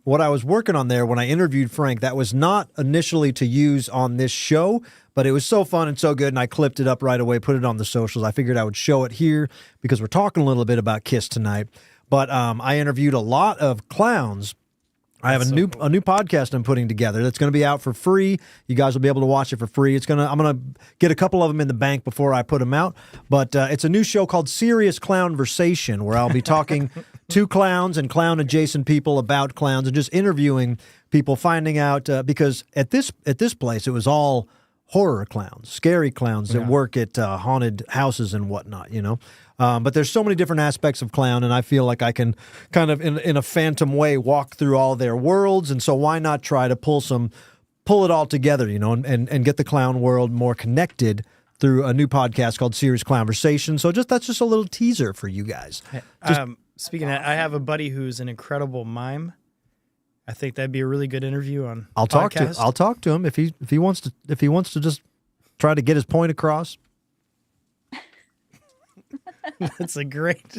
what I was working on there when I interviewed Frank, that was not initially to use on this show, but it was so fun and so good, and I clipped it up right away, put it on the socials. I figured I would show it here because we're talking a little bit about Kiss tonight. But I interviewed a lot of clowns. I have a new podcast I'm putting together that's going to be out for free. You guys will be able to watch it for free. I'm going to get a couple of them in the bank before I put them out. But it's a new show called Serious Clownversation, where I'll be talking to clowns and clown-adjacent people about clowns and just interviewing people, finding out because at this place it was all horror clowns, scary clowns that work at haunted houses and whatnot, you know. But there's so many different aspects of clown, and I feel like I can kind of, in a phantom way, walk through all their worlds. And so why not try to pull it all together, you know, and get the clown world more connected through a new podcast called Serious Clownversation. So that's just a little teaser for you guys. Speaking of that, I have a buddy who's an incredible mime. I think that'd be a really good interview on. I'll talk to him if he wants to just try to get his point across. That's a great.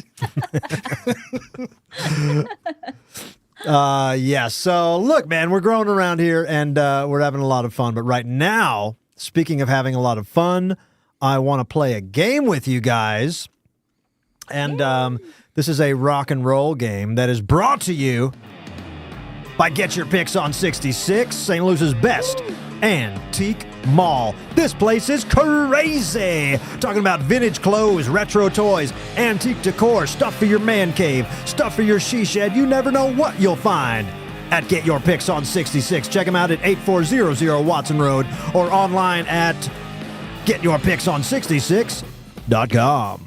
Yeah. So look, man, we're growing around here and we're having a lot of fun. But right now, speaking of having a lot of fun, I want to play a game with you guys. And this is a rock and roll game that is brought to you by Get Your Picks on 66, St. Louis's best antique mall. This place is crazy. Talking about vintage clothes, retro toys, antique decor, stuff for your man cave, stuff for your she shed. You never know what you'll find at Get Your Picks on 66. Check them out at 8400 Watson Road or online at getyourpickson66.com.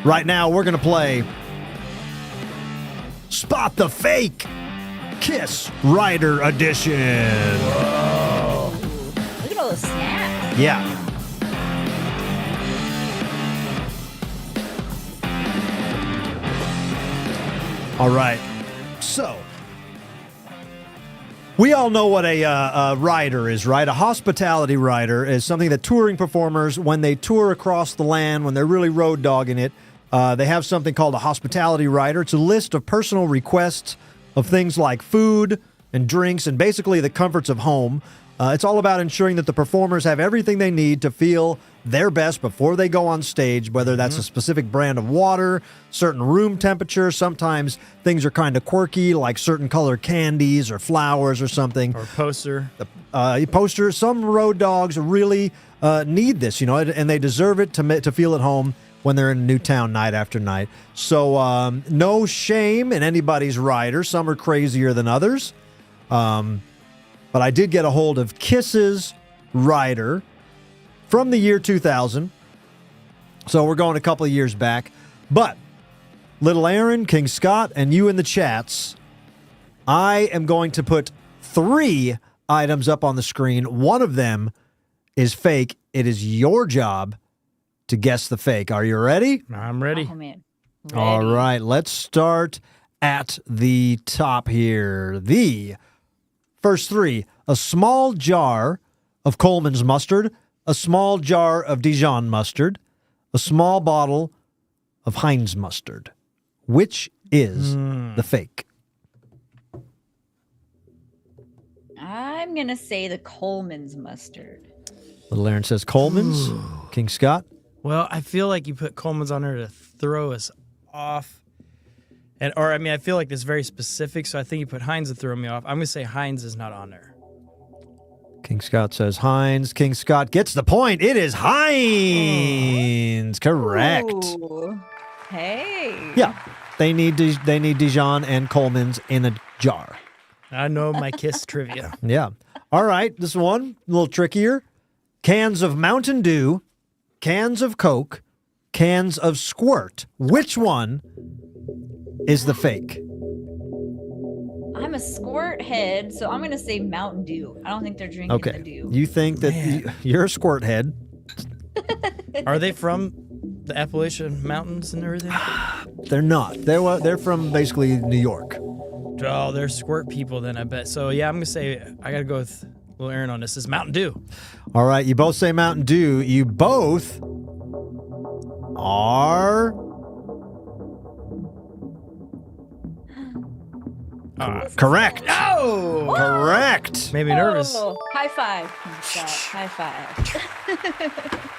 Right now, we're going to play Spot the Fake Kiss Rider Edition. Look at all those snaps. Yeah. All right. So, we all know what a rider is, right? A hospitality rider is something that touring performers, when they tour across the land, when they're really road dogging it, they have something called a hospitality rider. It's a list of personal requests of things like food and drinks and basically the comforts of home. It's all about ensuring that the performers have everything they need to feel their best before they go on stage, whether that's a specific brand of water, certain room temperature. Sometimes things are kind of quirky, like certain color candies or flowers or something. Or poster. Poster. Some road dogs really need this, you know, and they deserve it to feel at home when they're in a new town night after night. So no shame in anybody's rider. Some are crazier than others. But I did get a hold of Kiss's rider from the year 2000. So we're going a couple of years back. But Little Aaron, King Scott, and you in the chats, I am going to put 3 items up on the screen. One of them is fake. It is your job to guess the fake. Are you ready? I'm ready. Oh, man. All Ready. right, let's start at the top here. The first 3, a small jar of Coleman's mustard, a small jar of Dijon mustard, a small bottle of Heinz mustard. Which is the fake? I'm going to say the Coleman's mustard. Little Aaron says Coleman's. King Scott. Well, I feel like you put Coleman's on there to throw us off. I feel like it's very specific, so I think you put Heinz to throw me off. I'm going to say Heinz is not on there. King Scott says Heinz. King Scott gets the point. It is Heinz. Correct. Ooh. Hey. Yeah. They need Dijon and Coleman's in a jar. I know my Kiss trivia. Yeah. All right. This one, a little trickier. Cans of Mountain Dew, cans of Coke, cans of Squirt. Which one is the fake? I'm a squirt head, so I'm going to say Mountain Dew. I don't think they're drinking the Okay. dew. You think that you're a squirt head. Are they from the Appalachian Mountains and everything? They're not. They're from basically New York. Oh, they're squirt people then, I bet. So, yeah, I'm going to say I got to go with little Aaron on this. Is Mountain Dew. All right. You both say Mountain Dew. You both are... correct. Oh! Correct. Made me nervous. Oh, high five. Scott. High five.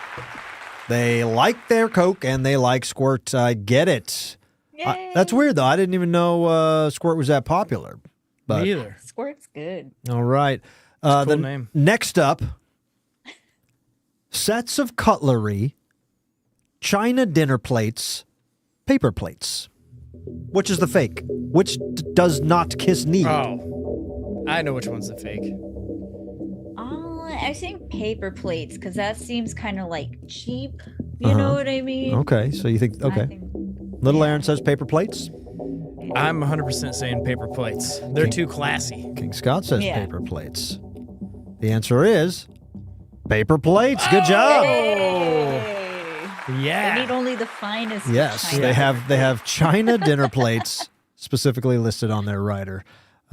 They like their Coke and they like Squirt. I get it. Yay. That's weird, though. I didn't even know Squirt was that popular. But, Me either. Squirt's good. all right. a cool The name. Next up, sets of cutlery, china dinner plates, paper plates. Which is the fake? Which does not Kiss need? Oh. I know which one's the fake. I think paper plates, because that seems kind of like cheap. You know what I mean? Okay, so you think, I okay. think- Little Aaron says paper plates. I'm 100% saying paper plates. They're too classy. King Scott says Yeah. paper plates. The answer is paper plates. Good job. Hey. Yeah. They need only the finest. Yes, china. they have china dinner plates specifically listed on their rider.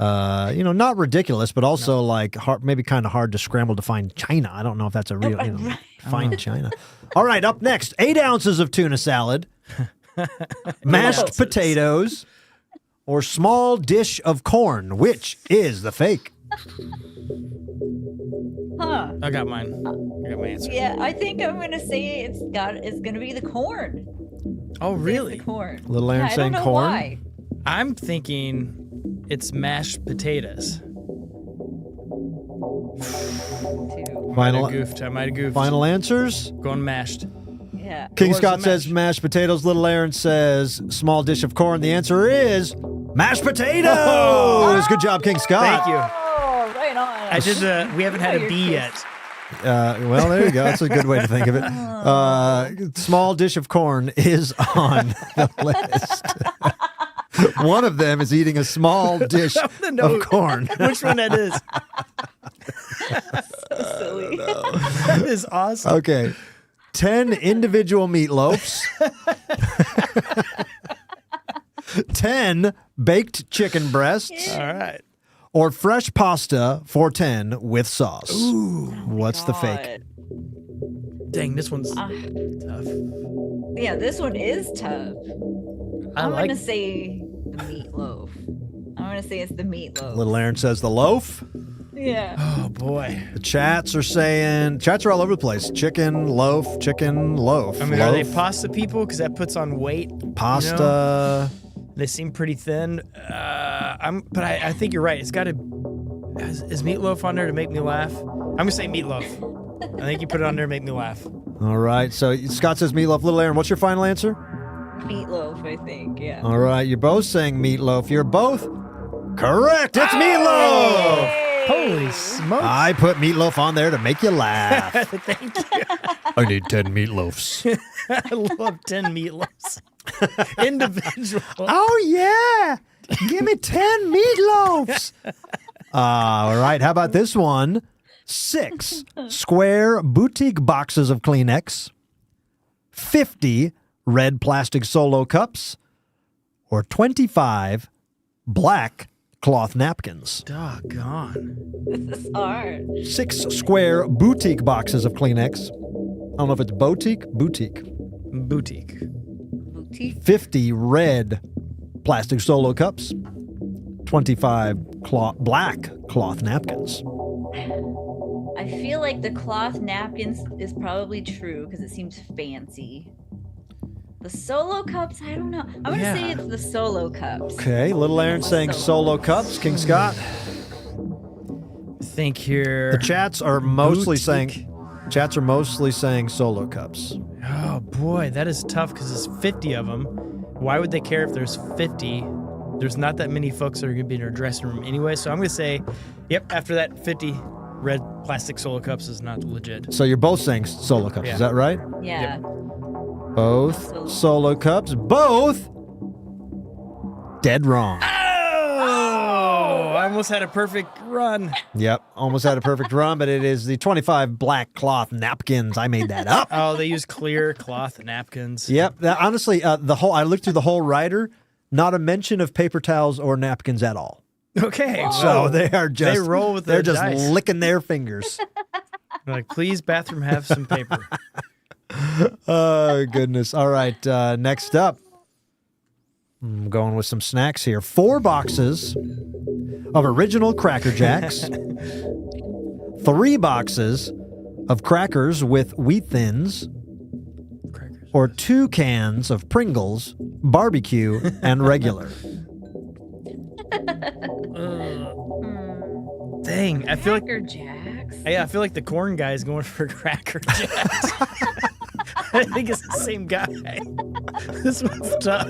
Not ridiculous, but also like hard, maybe kind of hard to scramble to find china. I don't know if that's a real right. find china. All right, up next, 8 ounces of tuna salad, mashed potatoes, or small dish of corn. Which is the fake? Huh. I got mine. I got my answer. Yeah, I think I'm gonna say it's gonna be the corn. Oh, really? The corn. Little Aaron Yeah, I saying don't know corn? why. I'm thinking it's mashed potatoes. Final, I might have goofed. final answers? Going mashed. Yeah. King Or is Scott it says mashed? mashed potatoes. Little Aaron says small dish of corn. The answer is mashed potatoes. Good job, King Scott. Thank you. Oh, right on. I did we haven't had a you're B yet. pissed. Well, there you go. That's a good way to think of it. Small dish of corn is on the list. One of them is eating a small dish of corn. Which one that is? So silly. That is awesome. Okay. 10 individual meatloafs. 10 baked chicken breasts. All right. Or fresh pasta for 10 with sauce. Ooh. What's the fake? Dang, this one's Ah. tough. Yeah, this one is tough. I'm like gonna say the meatloaf. I'm gonna say it's the meatloaf. Little Aaron says the loaf. Yeah. Oh boy. The chats are all over the place. Chicken, loaf. I mean, are they loaf, pasta people? Because that puts on weight. pasta. You know? They seem pretty thin. But I think you're right. It's got to. Is meatloaf on there to make me laugh? I'm gonna say meatloaf. I think you put it on there to make me laugh. All right. So Scott says meatloaf. Little Aaron, what's your final answer? Meatloaf, I think. Yeah. All right. You're both saying meatloaf. You're both correct. It's meatloaf. Holy smokes! I put meatloaf on there to make you laugh. Thank you. I need 10 meatloafs. I love 10 meatloafs. Individual. Oh, yeah. Give me 10 meatloafs. All right. How about this one? 6 square boutique boxes of Kleenex, 50 red plastic Solo cups, or 25 black cloth napkins. Doggone. This is hard. 6 square boutique boxes of Kleenex. I don't know if it's boutique. Boutique. 50 red plastic Solo cups. 25 black cloth napkins. I feel like the cloth napkins is probably true because it seems fancy. The Solo cups, I don't know. I'm going to say it's the Solo cups. Okay, Little Aaron saying Solo cups. King Scott. Think here. The chats are mostly Boutique. saying Solo cups. Oh boy, that is tough because there's 50 of them. Why would they care if there's 50? There's not that many folks that are going to be in our dressing room anyway. So I'm going to say, yep, after that, 50 red plastic Solo cups is not legit. So you're both saying Solo cups, is that right? Yeah. Both Solo cups. Both dead wrong. Oh, I almost had a perfect run. Yep, almost had a perfect run, but it is the 25 black cloth napkins. I made that up. Oh, they use clear cloth napkins. Yep. Honestly, I looked through the whole rider. Not a mention of paper towels or napkins at all. Okay. So they are just they roll with they're the just dice. licking their fingers. They're like, please, bathroom, have some paper. Oh goodness. All right. Next up, I'm going with some snacks here. 4 boxes of original Cracker Jacks. 3 boxes of crackers with wheat thins. Or 2 cans of Pringles, barbecue, and regular. Dang, I feel like Cracker Jacks. I feel like the corn guy is going for Cracker Jacks. I think it's the same guy. This one's tough.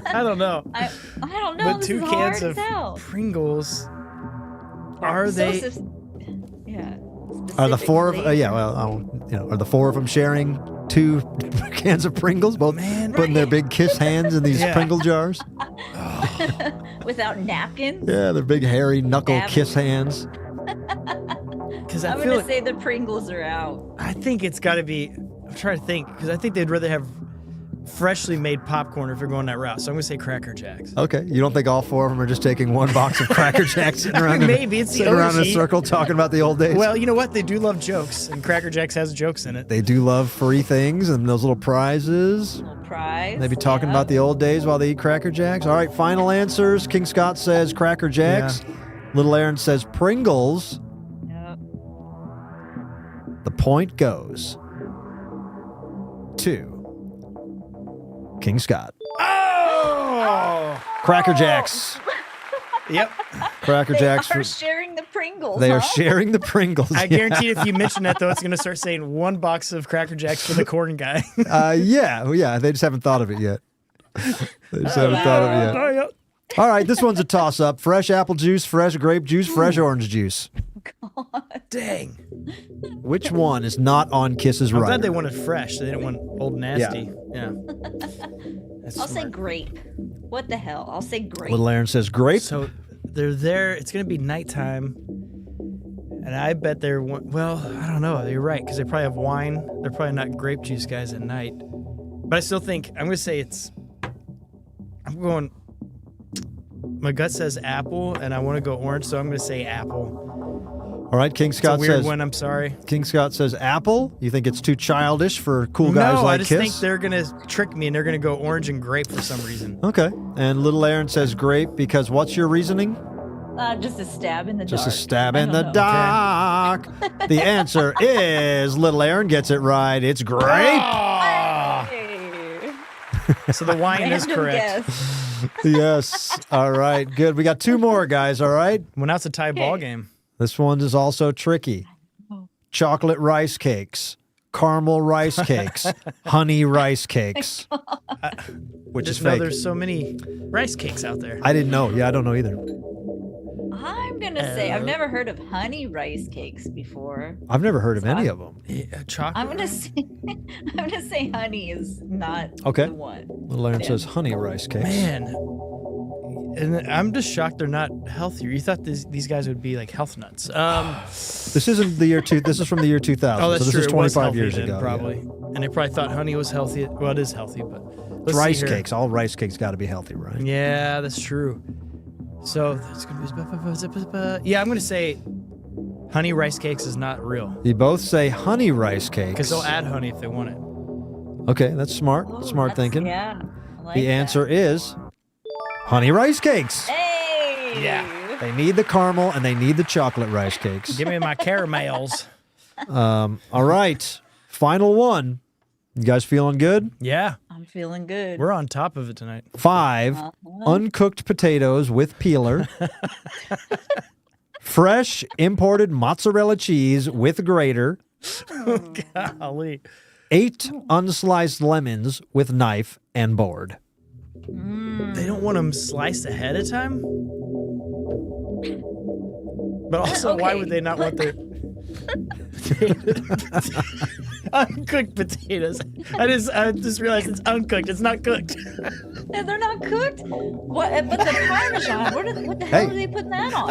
I don't know. I don't know. But This 2 is cans hard of as hell. Pringles. Are they? Yeah. Are the 4 of specifically. are the 4 of them sharing 2 cans of Pringles? Both putting their big kiss hands in these Pringle jars. Without napkins? Yeah, their big hairy knuckle Dab. kiss hands. Because I I'm feel gonna like, say the Pringles are out. I think it's got to be. I'm trying to think because I think they'd rather have freshly made popcorn if they're going that route. So I'm gonna say Cracker Jacks. Okay, you don't think all 4 of them are just taking 1 box of Cracker Jacks sitting around, Maybe it's the sitting around in a OG. circle talking about the old days? Well, you know what? They do love jokes, and Cracker Jacks has jokes in it. They do love free things and those little prizes. Little prize. Maybe talking about the old days while they eat Cracker Jacks. All right, final answers. King Scott says Cracker Jacks. Little Aaron says Pringles. Yep. The point goes to King Scott. Oh! Cracker Jacks. Yep. Cracker Jacks. Are sharing the Pringles. They are huh? sharing the Pringles. I guarantee if you mention that, though, it's going to start saying 1 box of Cracker Jacks for the corn guy. Yeah. They just haven't thought of it yet. They just haven't thought of it yet. All right, this one's a toss-up. Fresh apple juice, fresh grape juice, fresh orange juice. Dang. Which one is not on Kiss's I'm rider? glad they wanted fresh. They didn't want old nasty. Yeah. That's I'll say smart. grape. What the hell? I'll say grape. Little Aaron says grape. So they're there. It's going to be nighttime. And I bet they're, well, I don't know. You're right, because they probably have wine. They're probably not grape juice guys at night. But I still think, I'm going to say I'm going, my gut says apple, and I want to go orange, so I'm going to say apple. All right, King It's a Scott weird says. one, I'm sorry. King Scott says apple. You think it's too childish for cool guys No, like I just Kiss? think they're going to trick me, and they're going to go orange and grape for some reason. Okay. And Little Aaron says grape because what's your reasoning? Just a stab in the dark. Just a stab I in the don't know. dark. The answer is Little Aaron gets it right. It's grape. Hey. So the wine is Random correct. guess. Yes. All right. Good. We got 2 more, guys. All right. Well, now it's a tie ball game. This one is also tricky. Chocolate rice cakes, caramel rice cakes, honey rice cakes. Which is Just know fake. there's so many rice cakes out there. I didn't know. Yeah, I don't know either. I'm gonna say I've never heard of honey rice cakes before. I've never heard of any of them. Chocolate. I'm gonna say honey is not Okay. the one. Little Aaron says honey rice cakes. Man. And I'm just shocked they're not healthier. You thought these guys would be like health nuts. This isn't the year two. This is from the year 2000. Oh, that's so this true. is It was 25 healthy years then, ago. probably. Yeah. And they probably thought honey was healthy. Well, it is healthy, but Let's see rice here. cakes. All rice cakes got to be healthy, right? Yeah, that's true. So that's gonna be. Yeah, I'm gonna say honey rice cakes is not real You both say honey rice because cakes. they'll add honey if they want it. Okay, that's smart. Smart thinking. Yeah. I like The that. answer is honey rice cakes. Hey. Yeah. They need the caramel and they need the chocolate rice cakes. Give me my caramels. All right, final one. You guys feeling good? Yeah, I'm feeling good. we're on top of it tonight. 5 uncooked potatoes with peeler. Fresh imported mozzarella cheese with grater. Golly. 8 unsliced lemons with knife and board. They don't want them sliced ahead of time? But also, why Okay, would they not want their uncooked potatoes? I just realized it's uncooked. It's not cooked. And they're not cooked. What? But the Parmesan. What the hell are they putting that on?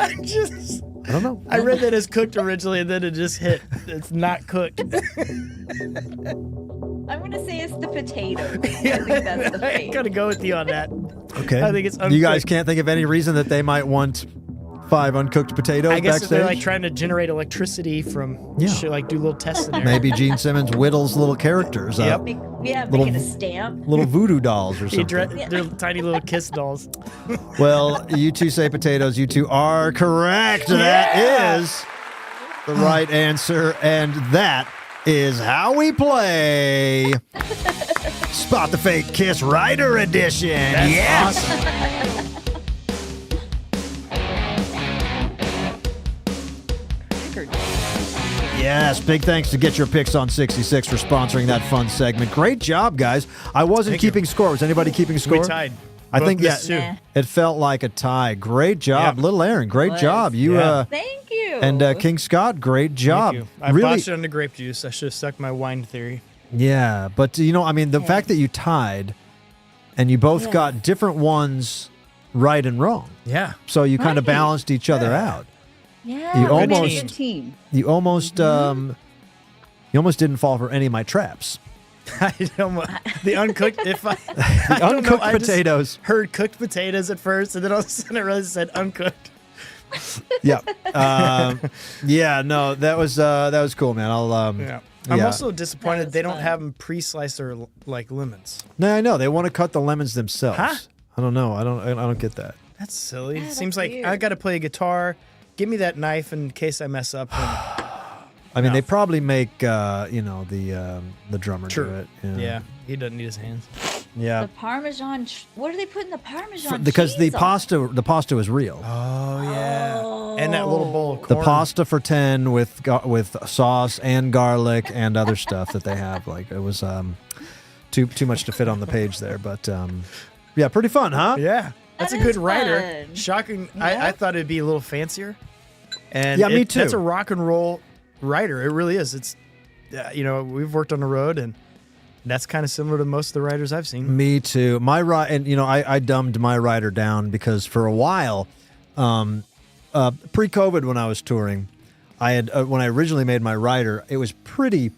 I don't know. I read that as cooked originally, and then it just hit. It's not cooked. I'm gonna say it's the potato. I think that's the I fake. gotta go with you on that. Okay. I think it's You guys uncooked. can't think of any reason that they might want 5 uncooked potatoes I guess if backstage? they're like trying to generate electricity from, Yeah. like do little tests in there. Maybe Gene Simmons whittles little characters up. Yeah, Little- making a stamp. Little voodoo dolls or He something. they're tiny little kiss dolls. Well, you two say potatoes. You two are correct. That is the right answer. And that is how we play Spot the Fake Kiss Rider Edition. That's yes. awesome. Yes, big thanks to Get Your Picks on 66 for sponsoring that fun segment. Great job, guys. I wasn't Thank you. keeping score. Was anybody keeping score? We tied. I Both think, yeah, missed two. Nah. it felt like a tie. Great job. Yeah. Little Aaron, great Was. job. You Yeah. Thank you. and King Scott, great job. Thank you. I Really, botched it on the grape juice. I should have stuck my wine theory. yeah, but you know, I mean, the fact that you tied and you both Yeah. got different ones right and wrong. Yeah. So you kind of Right. balanced each other out. yeah, you we're a almost- good team. You almost didn't fall for any of my traps. I don't know. The uncooked, if I, The I don't know, uncooked I just potatoes. heard cooked potatoes at first, and then all of a sudden I realized it said uncooked. Yeah. Yeah, no, that was cool, man. I'll Yeah. I'm yeah. also disappointed was they don't fun. have them pre-sliced or like lemons. No, I know. They want to cut the lemons themselves. Huh? I don't know. I don't get that. That's silly. Yeah, It that's seems like weird. I got to play a guitar. Give me that knife in case I mess up. And, I mean, No. they probably make the drummer True. do it. yeah, he doesn't need his hands. Yeah. The Parmesan. What are they putting the Parmesan? Because the cheese on? pasta is real. Oh yeah, and that little bowl of The corn. pasta for 10 with sauce and garlic and other stuff that they have. Like it was too much to fit on the page there, but yeah, pretty fun, huh? Yeah, that's That a good is writer. fun. Shocking. Yeah. I thought it'd be a little fancier. And Yeah, me too. That's a rock and roll writer. It really is. It's we've worked on the road, and that's kind of similar to most of the writers I've seen. Me too. My and I dumbed my rider down because for a while, pre-COVID when I was touring, I had when I originally made my rider, it was pretty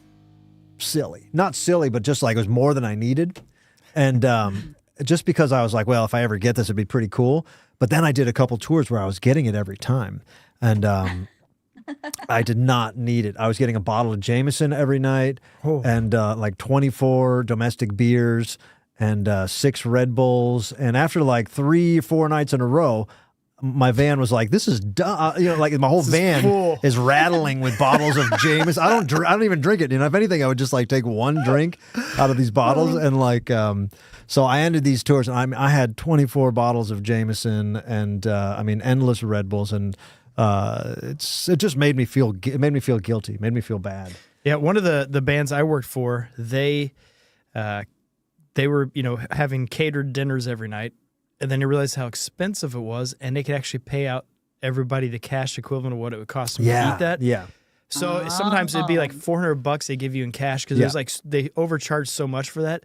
silly. Not silly, but just like it was more than I needed, and just because I was like, well, if I ever get this, it'd be pretty cool. But then I did a couple tours where I was getting it every time, and I did not need it. I was getting a bottle of Jameson every night, and like 24 domestic beers and 6 Red Bulls. And after like 3 or 4 nights in a row, my van was like, "This is dumb." Like my whole van full. is rattling with bottles of Jameson. I don't even drink it. If anything, I would just like take one drink out of these bottles and like. So I ended these tours, and I had 24 bottles of Jameson and endless Red Bulls, and it just made me feel guilty, made me feel bad. Yeah, one of the bands I worked for, they were having catered dinners every night, and then they realized how expensive it was, and they could actually pay out everybody the cash equivalent of what it would cost them to eat that. Yeah. So sometimes it'd be like $400 they give you in cash because it was like they overcharged so much for that,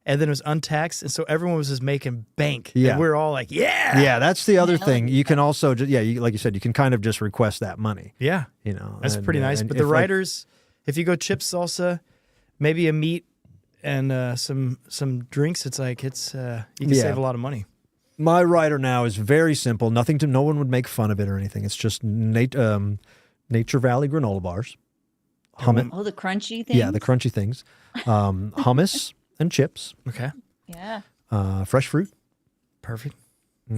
and then it was untaxed, and so everyone was just making bank. Yeah. And we were all like, yeah, Yeah, that's the other thing. You can also, like you said, you can kind of just request that money. yeah. You know, That's and, pretty nice. and But if, the like, writers, if you go chip salsa, maybe a meat, some drinks, it's like you can save a lot of money. My rider now is very simple. No one would make fun of it or anything. It's just Nature Valley granola bars. Hummus. Oh, the crunchy things? Yeah, the crunchy things. Hummus and chips. Okay. Yeah. Fresh fruit. Perfect.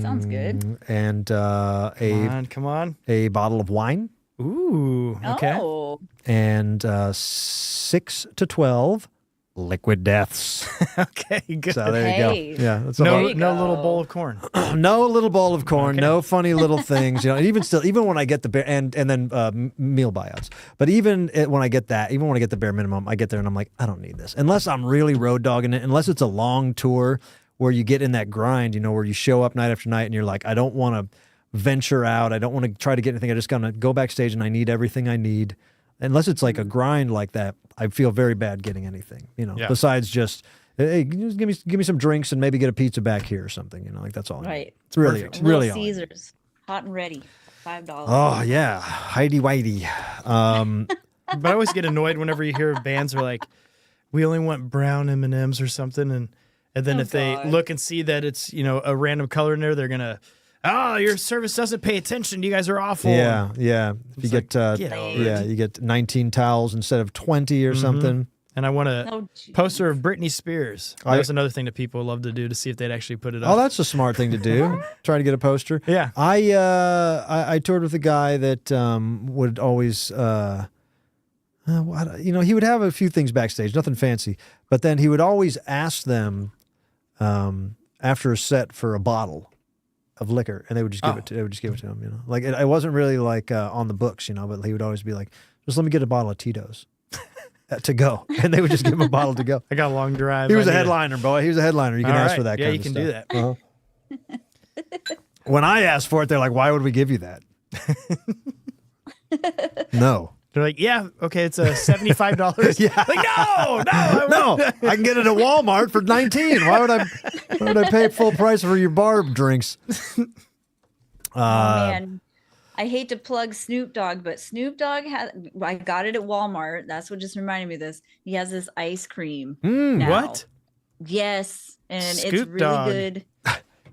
Sounds good. And Come on. a bottle of wine. Ooh. Okay. Oh. And 6 to 12 liquid deaths. Okay. Good. So there Hey. you go. Yeah, that's no, you no go. little bowl of corn. no little bowl of corn, no funny little things. You know, even when I get the bare and then meal buyouts. But even when I get the bare minimum, I get there and I'm like, I don't need this unless I'm really road dogging it. Unless it's a long tour where you get in that grind, you know, where you show up night after night and you're like, I don't want to venture out. I don't want to try to get anything. I just gotta go backstage and I need everything I need. Unless it's like a grind like that, I feel very bad getting anything, you know, besides just, hey, just give me some drinks and maybe get a pizza back here or something, you know, like that's all. Right. It's really, Little really all I need. Caesars. Hot and ready. $5. Oh, yeah. Heidi Whitey. But I always get annoyed whenever you hear bands are like, we only want brown M&Ms or something. And then if they look and see that it's, you know, a random color in there, they're going to, your service doesn't pay attention. You guys are awful. Yeah, yeah. If you It's get, like, get over it. you get 19 towels instead of 20 or something. And I want a Oh, geez. poster of Britney Spears. That was another thing that people love to do to see if they'd actually put it up. Oh, that's a smart thing to do. Try to get a poster. Yeah. I toured with a guy that would always, you know, he would have a few things backstage, nothing fancy, but then he would always ask them after a set for a bottle of liquor, and they would just give it to him. You know, like it wasn't really like on the books, you know, but he would always be like, just let me get a bottle of Tito's. To go, and they would just give him a bottle to go. I got a long drive. He was I a need headliner, boy. He was a headliner. You can All ask right. for that Yeah, kind you of can stuff. do that. Uh-huh. When I asked for it, they're like, why would we give you that? No. They're like, yeah, okay, it's $75. Yeah. Like, no. I can get it at Walmart for 19. Why would I pay full price for your bar drinks? Oh, man. I hate to plug Snoop Dogg, but Snoop Dogg I got it at Walmart. That's what just reminded me of this. He has this ice cream. now. What? Yes. And it's Scoop really Dog. good.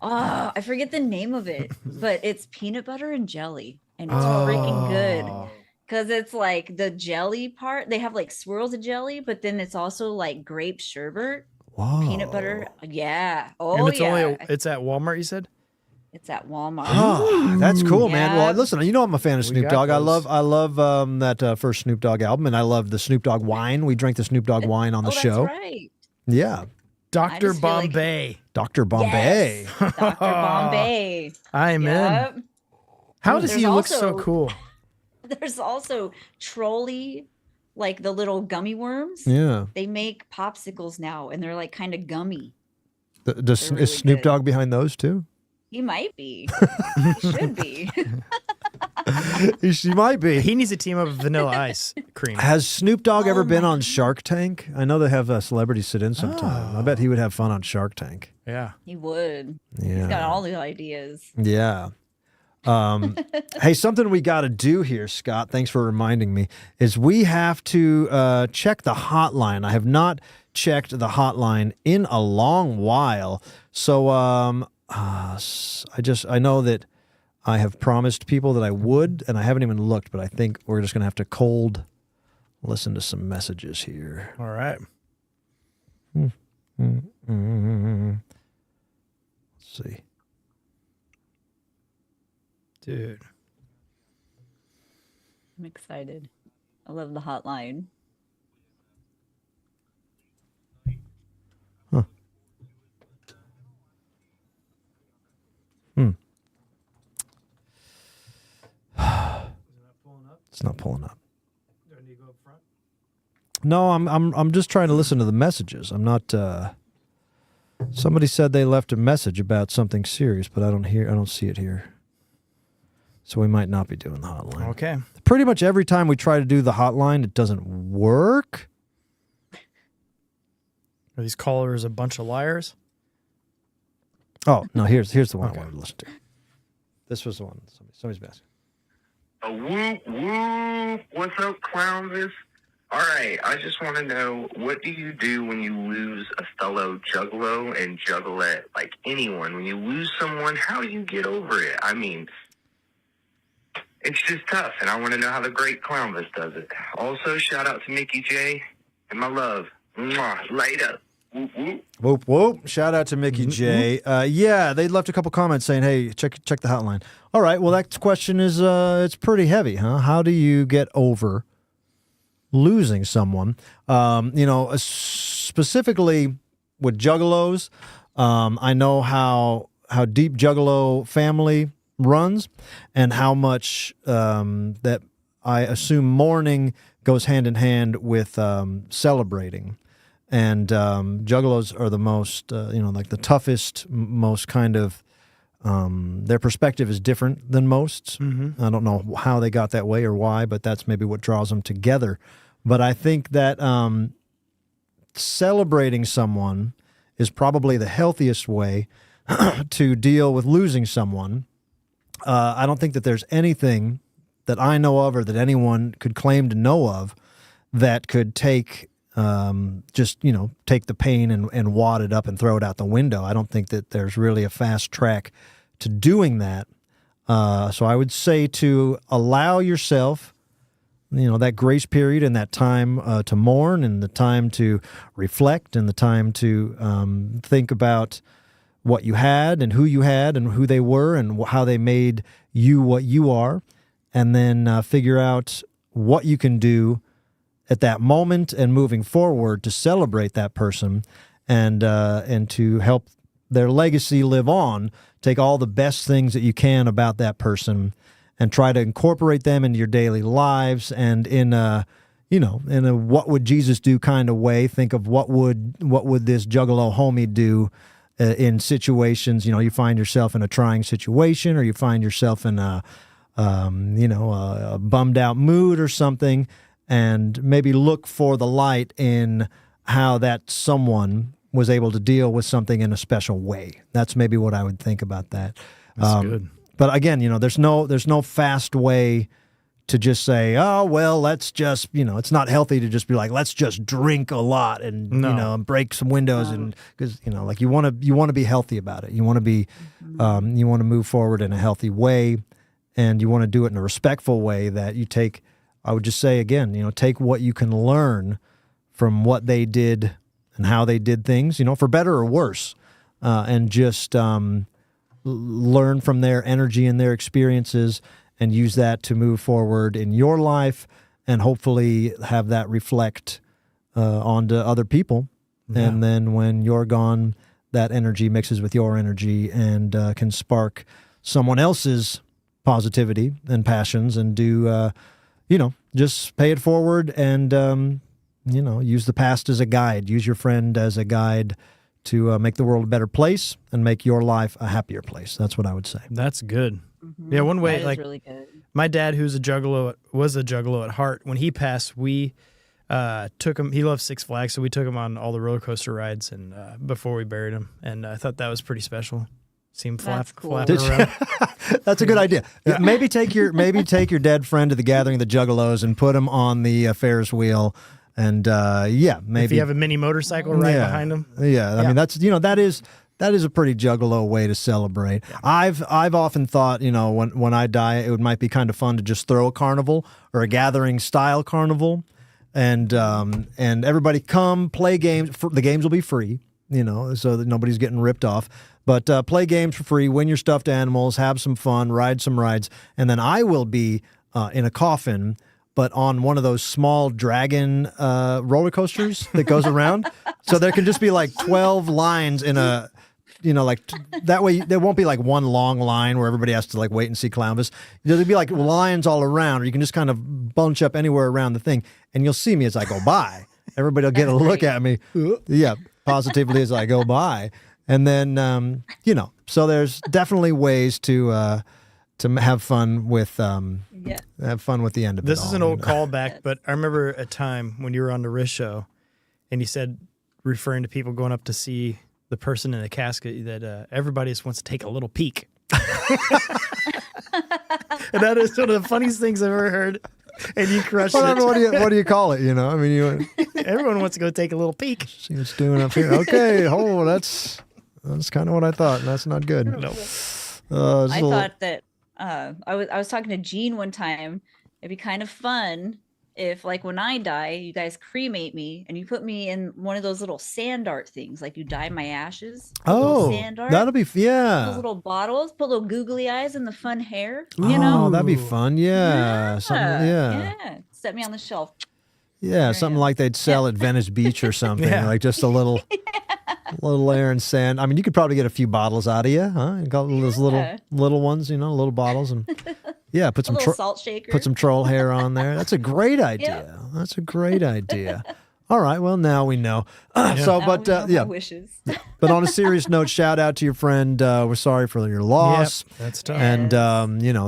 Oh, I forget the name of it, but it's peanut butter and jelly. And it's freaking good. Because it's like the jelly part. They have like swirls of jelly, but then it's also like grape sherbet, peanut butter. Yeah. Oh, And it's yeah. it's at Walmart, you said? It's at Walmart. Oh, that's cool, man. Yeah. Well, listen, you know I'm a fan of We Snoop got Dogg. those. I love that first Snoop Dogg album, and I love the Snoop Dogg wine. We drank the Snoop Dogg wine on the That's show. right. Yeah, Dr. just feel like- Bombay. Dr. Bombay. Yes. Dr. Bombay. I'm in. Yep. How does There's he look so also- cool? There's also Trolley, like the little gummy worms. Yeah. They make popsicles now, and they're like kind of gummy. Is really Snoop good. Dogg behind those too? He might be. He should be. She might be. He needs a team up with Vanilla Ice cream. Has Snoop Dogg ever Oh been my on Shark Tank? I know they have celebrities sit in sometime. I bet he would have fun on Shark Tank. Yeah. He would. Yeah. He's got all the ideas. Yeah. Hey, something we got to do here, Scott, thanks for reminding me, is we have to check the hotline. I have not checked the hotline in a long while. So I know that I have promised people that I would, and I haven't even looked, but I think we're just going to have to cold listen to some messages here. All right. Let's see. Dude. I'm excited. I love the hotline. It's not pulling up. No, I'm just trying to listen to the messages. I'm not. Somebody said they left a message about something serious, but I don't see it here. So we might not be doing the hotline. Okay. Pretty much every time we try to do the hotline, it doesn't work. Are these callers a bunch of liars? Oh no, here's the one Okay. I wanted to listen to. This was the one. Somebody's been asking. Whoop, whoop. What's up, Clownvis? All right, I just want to know, what do you do when you lose a fellow juggalo and juggalette, like anyone? When you lose someone, how do you get over it? I mean, it's just tough, and I want to know how the great Clownvis does it. Also, shout out to Mickey J and my love. Mwah, later. Whoop, whoop. Whoop, whoop. Shout out to Mickey J. Yeah, they left a couple comments saying, hey, check the hotline. All right, well, that question is it's pretty heavy, huh? How do you get over losing someone? Specifically with juggalos, I know how deep juggalo family runs and how much that I assume mourning goes hand in hand with celebrating. And juggalos are the most, like the toughest, most kind of, their perspective is different than most. Mm-hmm. I don't know how they got that way or why, but that's maybe what draws them together. But I think that celebrating someone is probably the healthiest way to deal with losing someone. I don't think that there's anything that I know of or that anyone could claim to know of that could take take the pain and wad it up and throw it out the window. I don't think that there's really a fast track to doing that. So I would say to allow yourself, that grace period and that time to mourn and the time to reflect and the time to think about what you had and who they were and how they made you what you are, and then figure out what you can do at that moment and moving forward to celebrate that person and to help their legacy live on. Take all the best things that you can about that person and try to incorporate them into your daily lives, and in a what would Jesus do kind of way. Think of what would this juggalo homie do in situations, you find yourself in a trying situation, or you find yourself in a bummed out mood or something, and maybe look for the light in how that someone was able to deal with something in a special way. That's maybe what I would think about that. That's good. But again, there's no fast way to just say, oh, well, let's just, it's not healthy to just be like, let's just drink a lot and, and break some windows. And because, you want to be healthy about it. You want to be, you want to move forward in a healthy way, and you want to do it in a respectful way that you take. I would just say again, take what you can learn from what they did and how they did things, for better or worse, and just learn from their energy and their experiences and use that to move forward in your life, and hopefully have that reflect onto other people. Yeah. And then when you're gone, that energy mixes with your energy and can spark someone else's positivity and passions, and do, just pay it forward and, use the past as a guide. Use your friend as a guide to make the world a better place and make your life a happier place. That's what I would say. That's good. Mm-hmm. Yeah, one way, that like, is really good. My dad, who's was a juggalo at heart, when he passed, we took him. He loved Six Flags, so we took him on all the roller coaster rides, and before we buried him, and I thought that was pretty special. See him flapping around. That's a good idea. Yeah. Maybe take your dead friend to the gathering of the Juggalos and put him on the Ferris wheel. And maybe if you have a mini motorcycle right behind him. Yeah, I mean that's that is a pretty juggalo way to celebrate. Yeah. I've often thought, when I die, it might be kind of fun to just throw a carnival or a gathering style carnival, and everybody come play games. The games will be free, so that nobody's getting ripped off. But play games for free, win your stuffed animals, have some fun, ride some rides, and then I will be in a coffin, but on one of those small dragon roller coasters that goes around. So there can just be like 12 lines in a, that way there won't be like one long line where everybody has to like wait and see Clownvis. There'll be like lines all around, or you can just kind of bunch up anywhere around the thing, and you'll see me as I go by. Everybody will get a look at me. Yeah, positively as I go by. And then, so there's definitely ways to have fun with have fun with the end of it. This is an old callback, but I remember a time when you were on the Riz show, and you said, referring to people going up to see the person in the casket, that everybody just wants to take a little peek. And that is one of the funniest things I've ever heard. And you crush Whatever, it. what do you call it? I mean, Everyone wants to go take a little peek. see what's doing up here. Okay, that's kind of what I thought. And that's not good. No. I thought that I was talking to Gene one time. It'd be kind of fun if, like, when I die, you guys cremate me and you put me in one of those little sand art things, like you dye my ashes. Oh, sand art. that'll be Those little bottles, put little googly eyes and the fun hair. Oh, that'd be fun. Yeah. Yeah. Set me on the shelf. Yeah, something like they'd sell at Venice Beach or something. Yeah. Like just a little layer and sand. I mean, you could probably get a few bottles out of you, huh? You got those little ones, little bottles, and yeah, put A some little salt shaker. put some troll hair on there. That's a great idea. Yep. That's a great idea. All right, well now we know. Now we know my wishes. But on a serious note, shout out to your friend. We're sorry for your loss. Yep, that's tough. And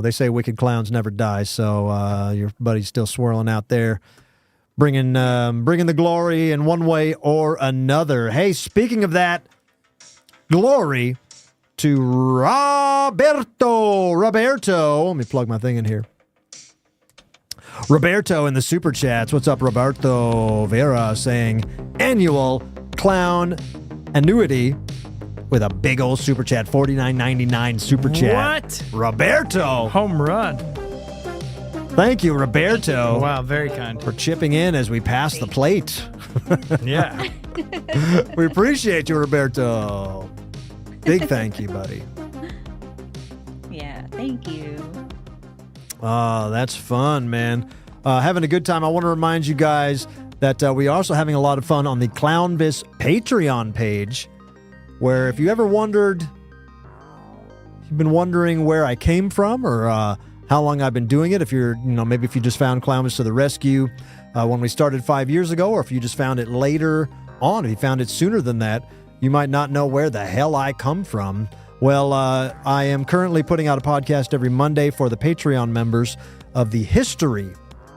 they say wicked clowns never die, so your buddy's still swirling out there, bringing the glory in one way or another. Hey, speaking of that, glory to Roberto. Let me plug my thing in here. Roberto in the super chats. What's up, Roberto Vera, saying annual clown annuity with a big old super chat, $49.99 super chat. What? Roberto. Home run. Thank you, Roberto. Wow, very kind. For chipping in as we pass the plate. Yeah. We appreciate you, Roberto. Big thank you, buddy. Yeah, thank you. Oh, that's fun, man. Having a good time. I want to remind you guys that we are also having a lot of fun on the Clownvis Patreon page, where if you ever wondered, you've been wondering where I came from or how long I've been doing it, if you're, maybe if you just found Clownvis to the rescue when we started 5 years ago, or if you just found it later on, if you found it sooner than that, you might not know where the hell I come from. Well, I am currently putting out a podcast every Monday for the Patreon members of the history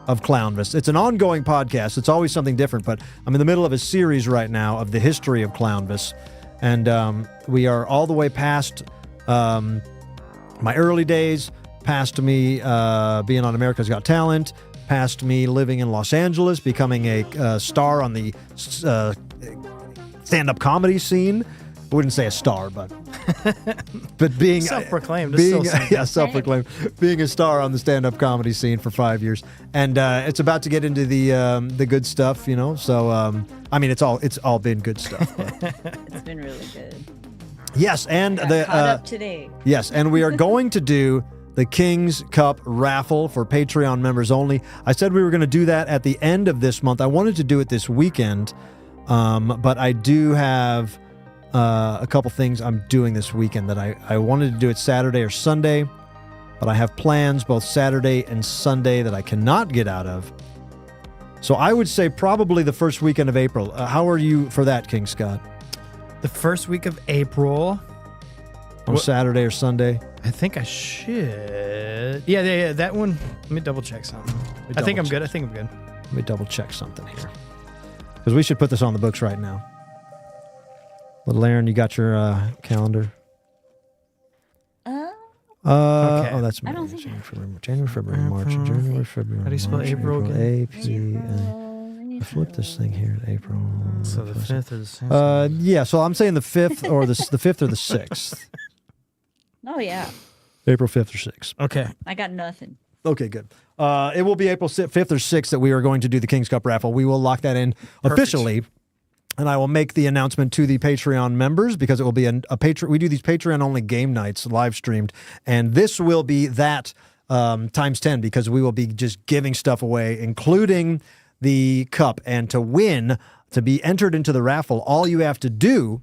of Clownvis. It's an ongoing podcast. It's always something different, but I'm in the middle of a series right now of the history of Clownvis. And we are all the way past my early days, past me being on America's Got Talent, past me living in Los Angeles, becoming a star on the stand-up comedy scene. I wouldn't say a star, but being self-proclaimed, self-proclaimed, being a star on the stand-up comedy scene for 5 years, and it's about to get into the good stuff, So I mean, it's all been good stuff. It's been really good. Yes, and Got caught up today. Yes, and we are going to do the King's Cup raffle for Patreon members only. I said we were going to do that at the end of this month. I wanted to do it this weekend, but I do have a couple things I'm doing this weekend that I wanted to do it Saturday or Sunday, but I have plans both Saturday and Sunday that I cannot get out of. So I would say probably the first weekend of April. How are you for that, King Scott? The first week of April. On Saturday or Sunday? I think I should. Yeah, that one. Let me double check something. I think I'm good. Let me double check something here. Because we should put this on the books right now. Little Aaron, you got your calendar? Okay. Oh, that's me. I don't think January, February, March, January, February. How do you spell March, April again? I flipped this thing here at April. So the 5th or the 6th? Yeah, so I'm saying the 5th or the 5th or the 6th. Oh, yeah. April 5th or 6th. Okay. I got nothing. Okay, good. It will be April 5th or 6th that we are going to do the King's Cup raffle. We will lock that in officially. And I will make the announcement to the Patreon members because it will be a Patreon. We do these Patreon-only game nights live streamed. And this will be that times 10 because we will be just giving stuff away, including the cup. And to win, to be entered into the raffle, all you have to do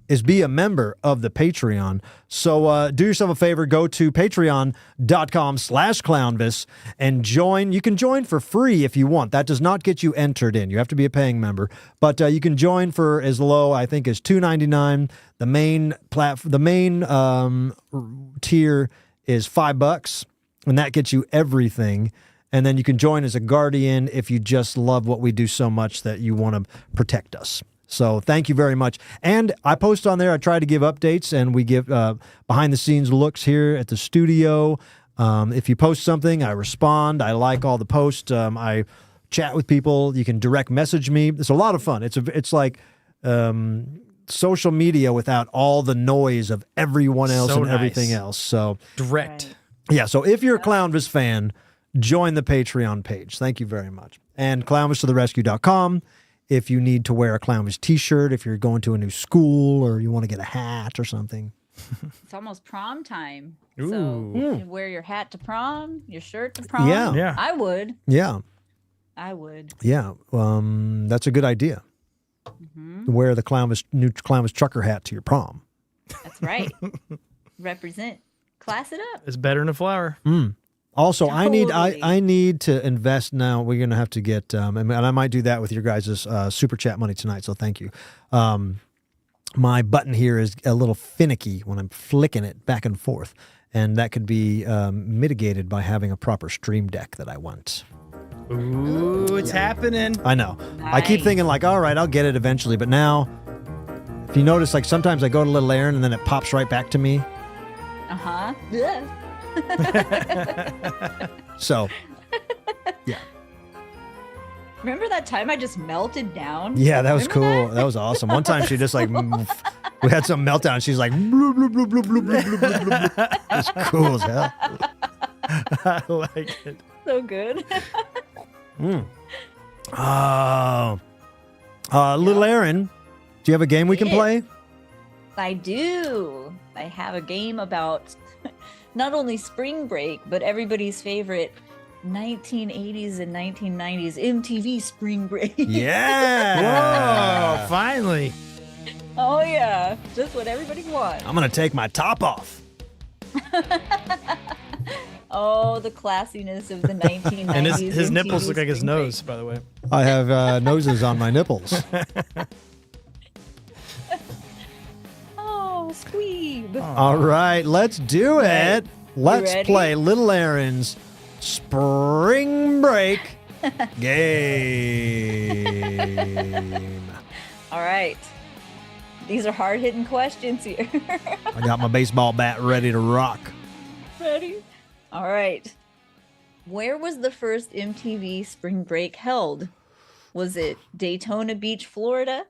is be a member of the Patreon. So do yourself a favor, go to patreon.com/Clownvis and join. You can join for free if you want. That does not get you entered in. You have to be a paying member. But you can join for as low, I think, as $2.99. The main tier is $5, and that gets you everything. And then you can join as a guardian if you just love what we do so much that you want to protect us. So thank you very much. And I post on there, I try to give updates, and we give behind-the-scenes looks here at the studio. If you post something, I respond. I like all the posts. I chat with people. You can direct message me. It's a lot of fun. It's like social media without all the noise of everyone else So and everything nice. else. So Direct. Right. yeah, so if you're a Clownvis fan, join the Patreon page. Thank you very much. And clownvistotherescue.com if you need to wear a Clownvis t-shirt, if you're going to a new school or you want to get a hat or something. It's almost prom time. Ooh. So you can wear your hat to prom, your shirt to prom. Yeah. Yeah. I would. Yeah, I would. yeah. That's a good idea. Wear the new Clownvis trucker hat to your prom. That's right. Represent. Class it up. It's better than a flower. Also, Totally. I need to invest now. We're going to have to get, and I might do that with your guys' super chat money tonight. So thank you. My button here is a little finicky when I'm flicking it back and forth, and that could be mitigated by having a proper stream deck that I want. Ooh, it's happening. I know. I keep Nice. thinking like, all right, I'll get it eventually. But now, if you notice, like sometimes I go to Little Aaron and then it pops right back to me. Uh-huh. Yeah. So, yeah. Remember that time I just melted down? Yeah, that was Remember cool. That was awesome. One time she just like, we had some meltdown. She's like, bloop, bloop, bloop, bloop, bloop, bloop, bloop, bloop, bloop. It's cool as hell. I like it. So good. Little Aaron, do you have a game we can Yeah. play? I do. I have a game about not only spring break, but everybody's favorite 1980s and 1990s MTV Spring Break. Yeah. Oh, finally. Oh, yeah. Just what everybody wants. I'm going to take my top off. Oh, the classiness of the 1990s. And his nipples MTV look like his Spring nose, by the way. I have noses on my nipples. Break. Oh, squeeb. All right, let's do it. Let's ready? play Little Aaron's Spring Break game. All right. These are hard-hitting questions here. I got my baseball bat ready to rock. Ready? All right. Where was the first MTV Spring Break held? Was it Daytona Beach, Florida,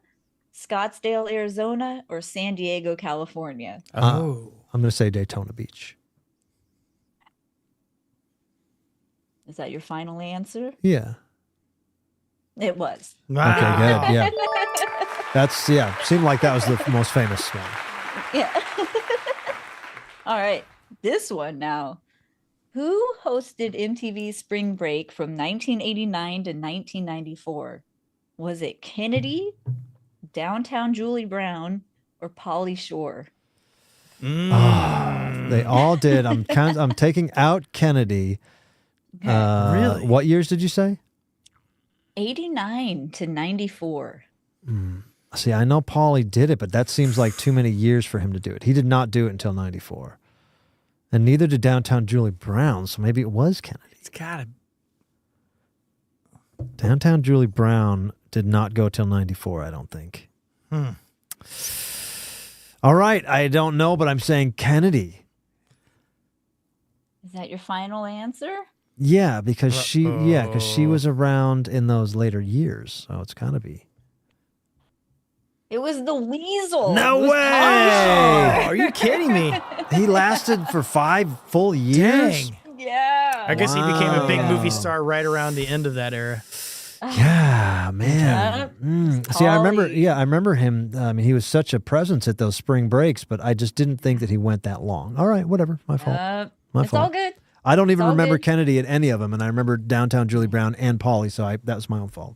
Scottsdale, Arizona, or San Diego, California? Oh. I'm going to say Daytona Beach. Is that your final answer? Yeah. It was. Wow. Okay, good. Yeah. Seemed like that was the most famous one. Yeah. All right. This one now. Who hosted MTV Spring Break from 1989 to 1994? Was it Kennedy, Downtown Julie Brown, or Pauly Shore? They all did. I'm taking out Kennedy. Really? What years did you say? 89 to 94. See, I know Paulie did it, but that seems like too many years for him to do it. He did not do it until 94. And neither did Downtown Julie Brown, so maybe it was Kennedy. It's got to. Downtown Julie Brown did not go till 94, I don't think. All right, I don't know, but I'm saying Kennedy. Is that your final answer? Yeah, because she was around in those later years, so it's got to be. It was the Weasel. No It was way! Pauly Shore. Are you kidding me? He lasted for 5 full years. Dang. Yeah. I guess he became a big Wow. movie star right around the end of that era. Yeah, man. See, I remember him. I mean, he was such a presence at those spring breaks, but I just didn't think that he went that long. All right, whatever. My fault. My it's fault. all good. I don't even all remember good. Kennedy at any of them, and I remember Downtown Julie Brown and Pauly, so that was my own fault.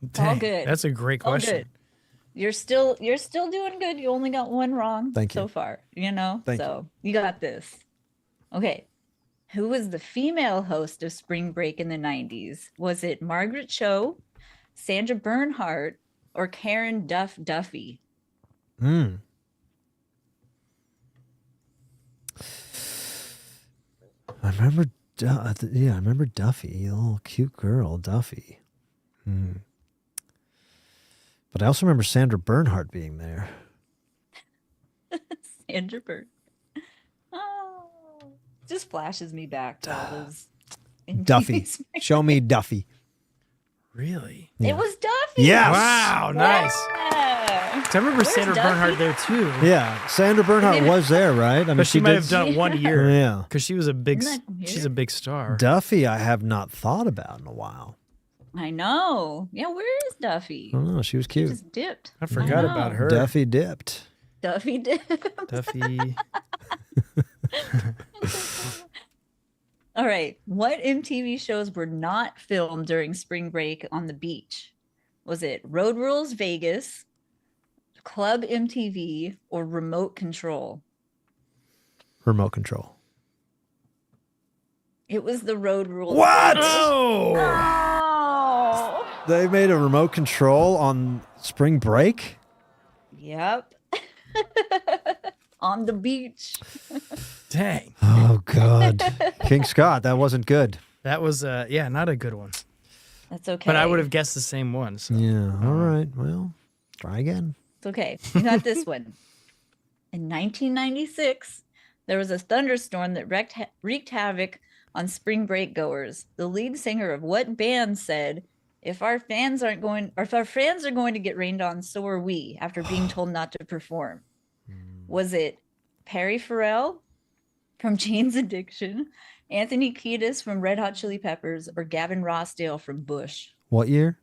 It's all good. That's a great All question. good. You're still doing good. You only got one wrong Thank you. so far, you know? Thank so you got this. Okay. Who was the female host of Spring Break in the 90s? Was it Margaret Cho, Sandra Bernhardt, or Karen Duffy? I remember, I remember Duffy, a little cute girl, Duffy. But I also remember Sandra Bernhardt being there. Sandra Bernhardt. Oh. just flashes me back to all those MTV Duffy. Spring Show me Duffy. Really? It was Duffy. Yes. Wow, nice. Yeah. 'Cause I remember Where's Sandra Duffy? Bernhardt there too. Yeah, Sandra Bernhardt was there, right? I mean, But she might did- have done it one year. Yeah. Because she was a big, Isn't that weird? she's a big star. Duffy, I have not thought about in a while. I know. Yeah, where is Duffy? I don't know. She was cute. Just dipped. I forgot know. about her. Duffy dipped. Duffy dipped. Duffy. All right. What MTV shows were not filmed during spring break on the beach? Was it Road Rules Vegas, Club MTV, or Remote Control? Remote control. It was the Road Rules. What? Oh! Oh. They made a remote control on spring break? Yep. On the beach. Dang. Oh, God. King Scott, that wasn't good. That was, yeah, not a good one. That's okay. But I would have guessed the same one. So. Yeah. All right. Well, try again. It's okay. You got this one. In 1996, there was a thunderstorm that wreaked havoc on spring break goers. The lead singer of what band said, if our fans are going to get rained on, so are we, after being told not to perform. Was it Perry Farrell from Jane's Addiction, Anthony Kiedis from Red Hot Chili Peppers, or Gavin Rossdale from Bush? What year?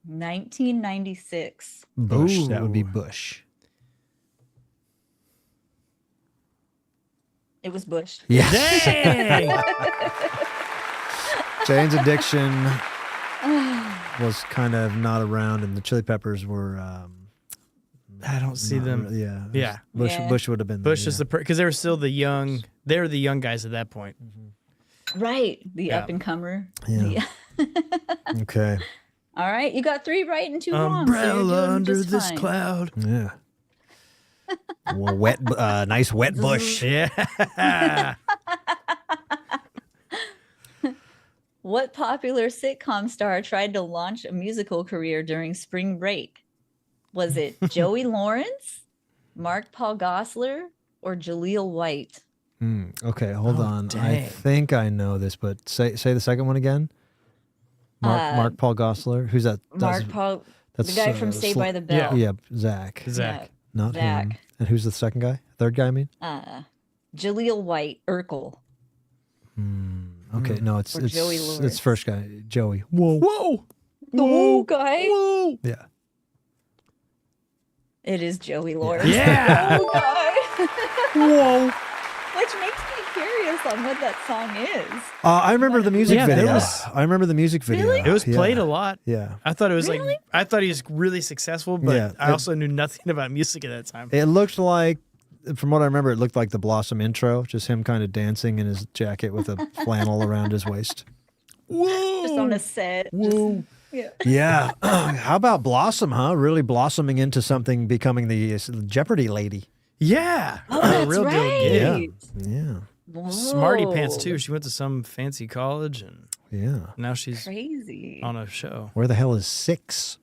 1996. Bush. Ooh. That would be Bush. It was Bush. Yes. Dang! Jane's Addiction was kind of not around, and the Chili Peppers were. I don't see not them. re- Yeah. Yeah. Bush. Yeah. Bush would have been. Bush there, is the because they were still the young. They were the young guys at that point. Right. The Yeah. up and comer. Yeah. Okay. All right. You got 3 right and 2 wrong. So you're Umbrella doing under just this fine. cloud. Yeah. Well, wet, nice wet bush. Yeah. What popular sitcom star tried to launch a musical career during spring break? Was it Joey Lawrence, Mark Paul Gosselaar, or Jaleel White? Okay, hold on. I dang. think I know this, but say the second one again. Mark Paul Gosselaar. Who's that? Mark Paul, the guy from Saved by the Bell. Yeah, Zach. Zach. Not Zach. him. And who's the second guy? Third guy, I mean. Jaleel White, Urkel. Okay, no, it's Or Joey Lawrence. it's first guy, Joey. Whoa. Whoa. The whole guy? Whoa. Yeah. It is Joey Lawrence. Yeah. The whole guy. Whoa. Which makes me curious on what that song is. I remember the music Yeah, there video. was- I remember the music video. Really? It was Yeah. played a lot. Yeah. I thought it was Really? like I thought he was really successful, but Yeah, I it- also knew nothing about music at that time. It looked like, from what I remember, it looked like the Blossom intro, just him kind of dancing in his jacket with a flannel around his waist. Whoa. Just on a set. Whoa. Yeah. Yeah. How about Blossom, huh? Really blossoming into something, becoming the Jeopardy lady. Yeah. Oh, A that's real deal right. gig. Yeah. Smarty pants Whoa. too. She went to some fancy college and Yeah. now she's Crazy. on a show. Where the hell is 6?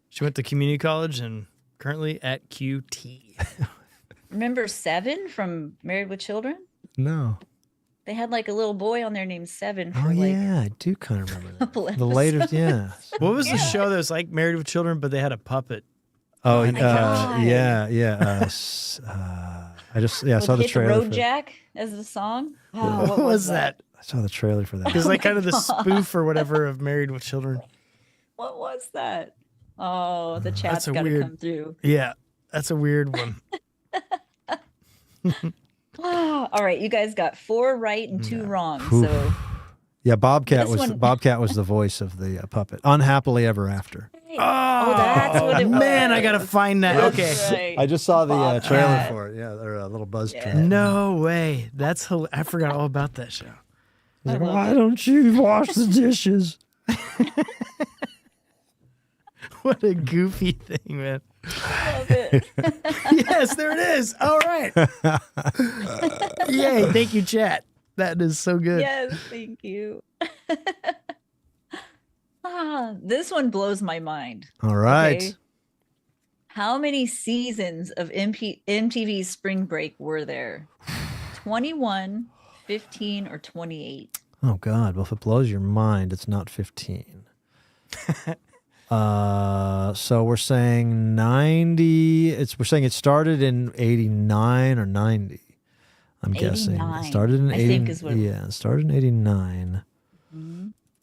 She went to community college and currently at QT. Remember 7 from Married with Children? No. They had like a little boy on there named 7 for Oh, like yeah. I do kind of remember that. couple The later, yeah. What was the show that was like Married with Children, but they had a puppet? Oh, my God. yeah, yeah. I just, yeah, I saw the Hit the trailer. Road for- Jack as the song. Oh, What was that? I saw the trailer for that. It was like kind of the spoof or whatever of Married with Children. What was that? Oh, the That's chat's a got to weird- come through. Yeah, that's a weird one. All right, you guys got 4 right and 2 wrong. Whew. So Yeah, Bobcat This was one- Bobcat was the voice of the puppet. Unhappily Ever After. oh, that's what it was. Man, I gotta find that. That's Okay. right. I just saw the trailer Bobcat. for it. Yeah, or a little buzz Yeah. track. No way. That's I forgot all about that show. He's like, love why it. don't you wash the dishes? What a goofy thing, man. Love it. Yes, there it is. All right. Yay. Thank you, chat. That is so good. Yes, thank you. This one blows my mind. All right. Okay. How many seasons of MTV Spring Break were there? 21, 15, or 28. Oh God! Well, if it blows your mind, it's not 15. So we're saying 90. We're saying it started in 89 or 90. I'm guessing it started in 80. It started in 89.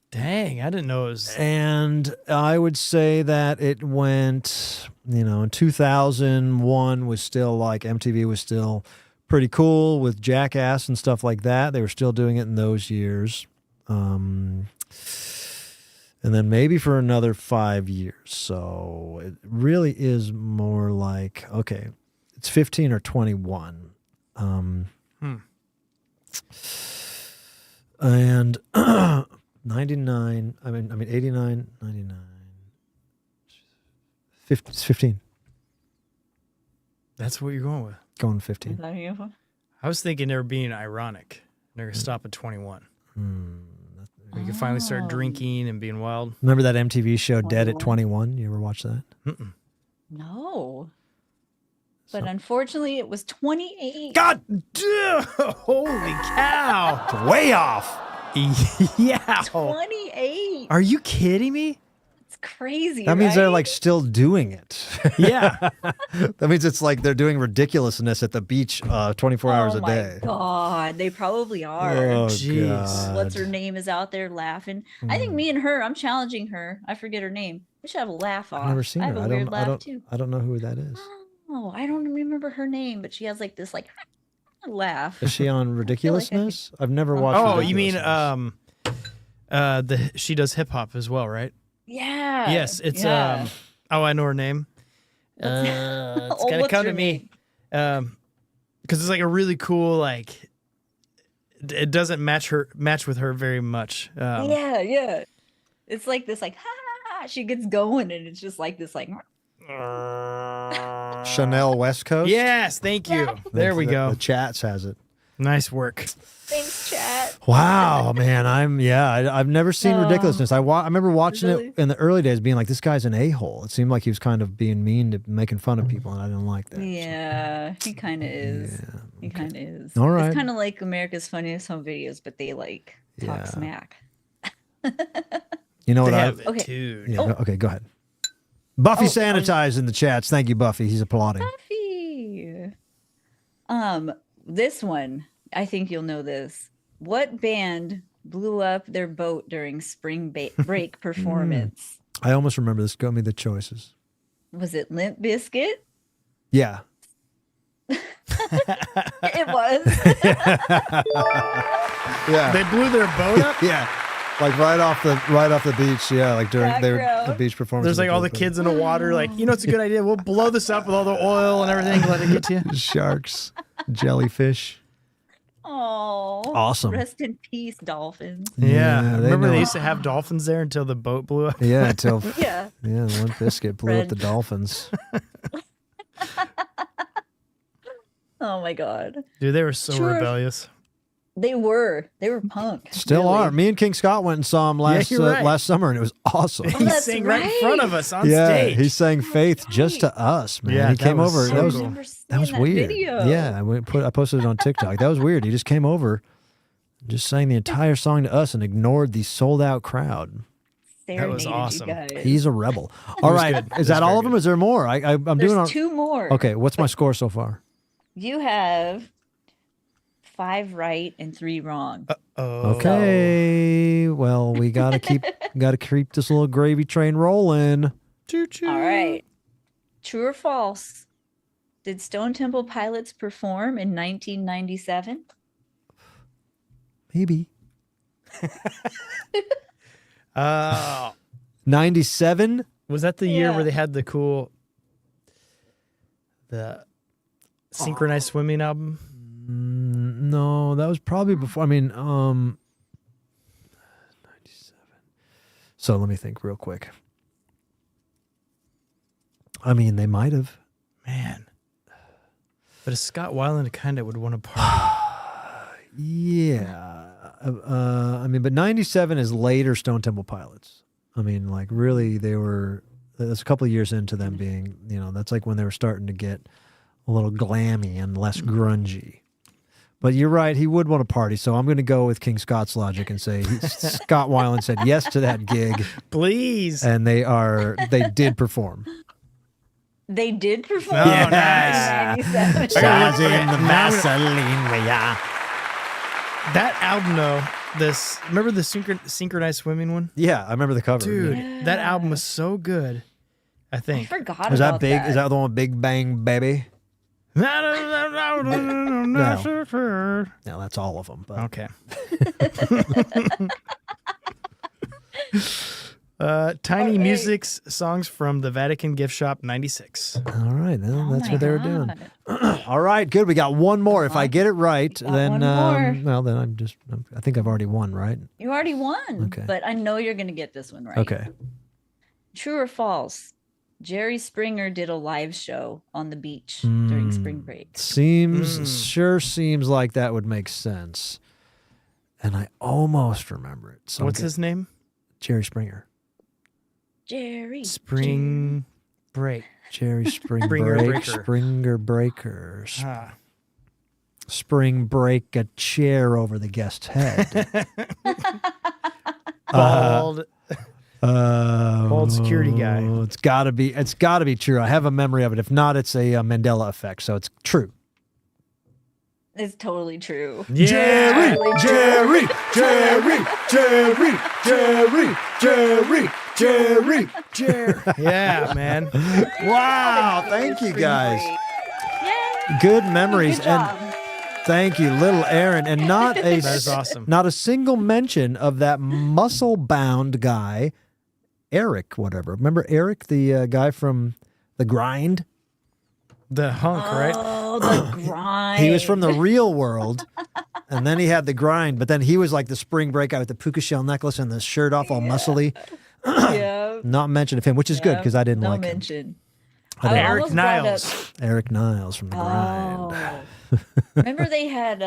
Dang, I didn't know it was. And I would say that it went, in 2001 was still like MTV was still pretty cool with Jackass and stuff like that. They were still doing it in those years. And then maybe for another 5 years. So it really is more like, okay, it's 15 or 21. And 99, I mean 89, 99, 50, it's 15. That's what you're going with. Going 15. I was thinking they were being ironic. They're going to stop at 21. You can finally start drinking and being wild. Remember that MTV show Dead at 21? You ever watch that? No. But unfortunately, it was 28. God damn! Holy cow! It's way off. Yeah. 28. Are you kidding me? It's crazy. That means they're right? like still doing it. Yeah. That means it's like they're doing ridiculousness at the beach 24 hours a day. Oh my God, they probably are. Oh, Jeez. God. What's her name is out there laughing. I think me and her, I'm challenging her. I forget her name. We should have a laugh off. I've never seen I her. have a I weird don't, laugh too. I don't know who that is. Oh, I don't remember her name, but she has like this laugh. Is she on Ridiculousness? I've never watched. Oh, you mean Ridiculousness. she does hip hop as well, right? Yeah. Yes, it's yeah. I know her name. It's gotta what's come her to me. Because it's like a really cool it doesn't match with her very much. Yeah. It's like this, ha ha ha. She gets going, and it's just like this, Chanel West Coast. Yes, thank you. There we go. The chats has it. Nice work. Thanks, chat. Wow, man, I've never seen Ridiculousness. I remember watching it in the early days, being like, this guy's an a-hole. It seemed like he was kind of being mean to making fun of people, and I didn't like that. Yeah, he kind of is. Yeah, He kind of is. All right. It's kind of like America's Funniest Home Videos, but they talk smack. You know what They I? have it too. Yeah, okay, go ahead. Buffy sanitized in the chats. Thank you, Buffy. He's applauding. Buffy. This one, I think you'll know this. What band blew up their boat during Spring Break performance? I almost remember this. Give me the choices. Was it Limp Bizkit? Yeah. It was. Yeah. They blew their boat up? Yeah. Like right off the beach, yeah. Like during the beach performance. There's like all the kids in the water, like, it's a good idea. We'll blow this up with all the oil and everything. Let it get to you. Sharks, jellyfish. Oh, Awesome. Rest in peace, dolphins. Yeah. Remember know. they used to have dolphins there until the boat blew up? Yeah, until Yeah. Limp Bizkit blew up Red. the dolphins. Oh my God. Dude, they were so Sure. rebellious. They were punk. Still really. are. Me and King Scott went and saw him last you're right. last summer, and it was awesome. He that's sang right in front of us on Yeah, stage. he sang "Faith" just to us, man. Yeah, he that came was over. so That was cool. that was weird. Video. Yeah, I posted it on TikTok. That was weird. He just came over, just sang the entire song to us, and ignored the sold out crowd. That was Serenaded you awesome. guys. He's a rebel. All right, good. It is was that all very of them? good. Is there more? I'm There's doing all. two more. Okay, what's my score so far? You have 5 right and 3 wrong. Okay, well we gotta keep this little gravy train rolling. Choo-choo. All right. True or false? Did Stone Temple Pilots perform in 1997? Maybe 97. 97. Was that the year Yeah. where they had the synchronized swimming album? No, that was probably before. I mean, 97. So let me think real quick. I mean, they might have. Man. But a Scott Weiland kind of would want to party. Yeah. I mean, but 97 is later Stone Temple Pilots. I mean, like really, that's a couple of years into them being, that's like when they were starting to get a little glammy and less grungy. But you're right, he would want to party, so I'm going to go with King Scott's logic and say Scott Weiland said yes to that gig. Please. And they did perform. They did perform. Oh, Yes. nice. Stars in the Vaseline, yeah. That album, though, remember the synchronized swimming one? Yeah, I remember the cover. Dude, Yeah. that album was so good. I I think. forgot Is that about big? that. Is that the one with Big Bang Baby? No, No, that's all of them. But. Okay. Tiny Okay. Music's songs from the Vatican Gift Shop '96. All right, well, Oh that's my what they were doing. God. All right, good. We got one more. If I get it right, got then one more. well, then I think I've already won, right? You already won. Okay. But I know you're going to get this one right. Okay. True or false? Jerry Springer did a live show on the beach during spring break. Sure seems like that would make sense. And I almost remember it. So What's his name? Jerry Springer. Jerry. Spring Break. Jerry Spring Springer Break. Breaker. Springer Breakers. Ah. Spring break a chair over the guest's head. Bald. Bald security guy. It's gotta be true. I have a memory of it. If not, it's a Mandela effect. So it's true. It's totally true. Jerry, Jerry, Jerry, Jerry, Jerry, Jerry, Jerry, Jerry. Yeah, man. Wow, thank you guys. Yay. Good memories. Good job. And thank you, little Aaron. And not a That is awesome. Not a single mention of that muscle-bound guy, Eric, whatever. Remember Eric, the guy from The Grind? The hunk, right? Oh, the grind. He was from the real world, and then he had The Grind, but then he was like the spring break guy with the puka shell necklace and the shirt off all muscly. Yeah. Not mention of him, which is good because I didn't no like him. mention. I didn't- I Eric almost brought Niles. Eric Niles from The Grind. Oh. Remember they had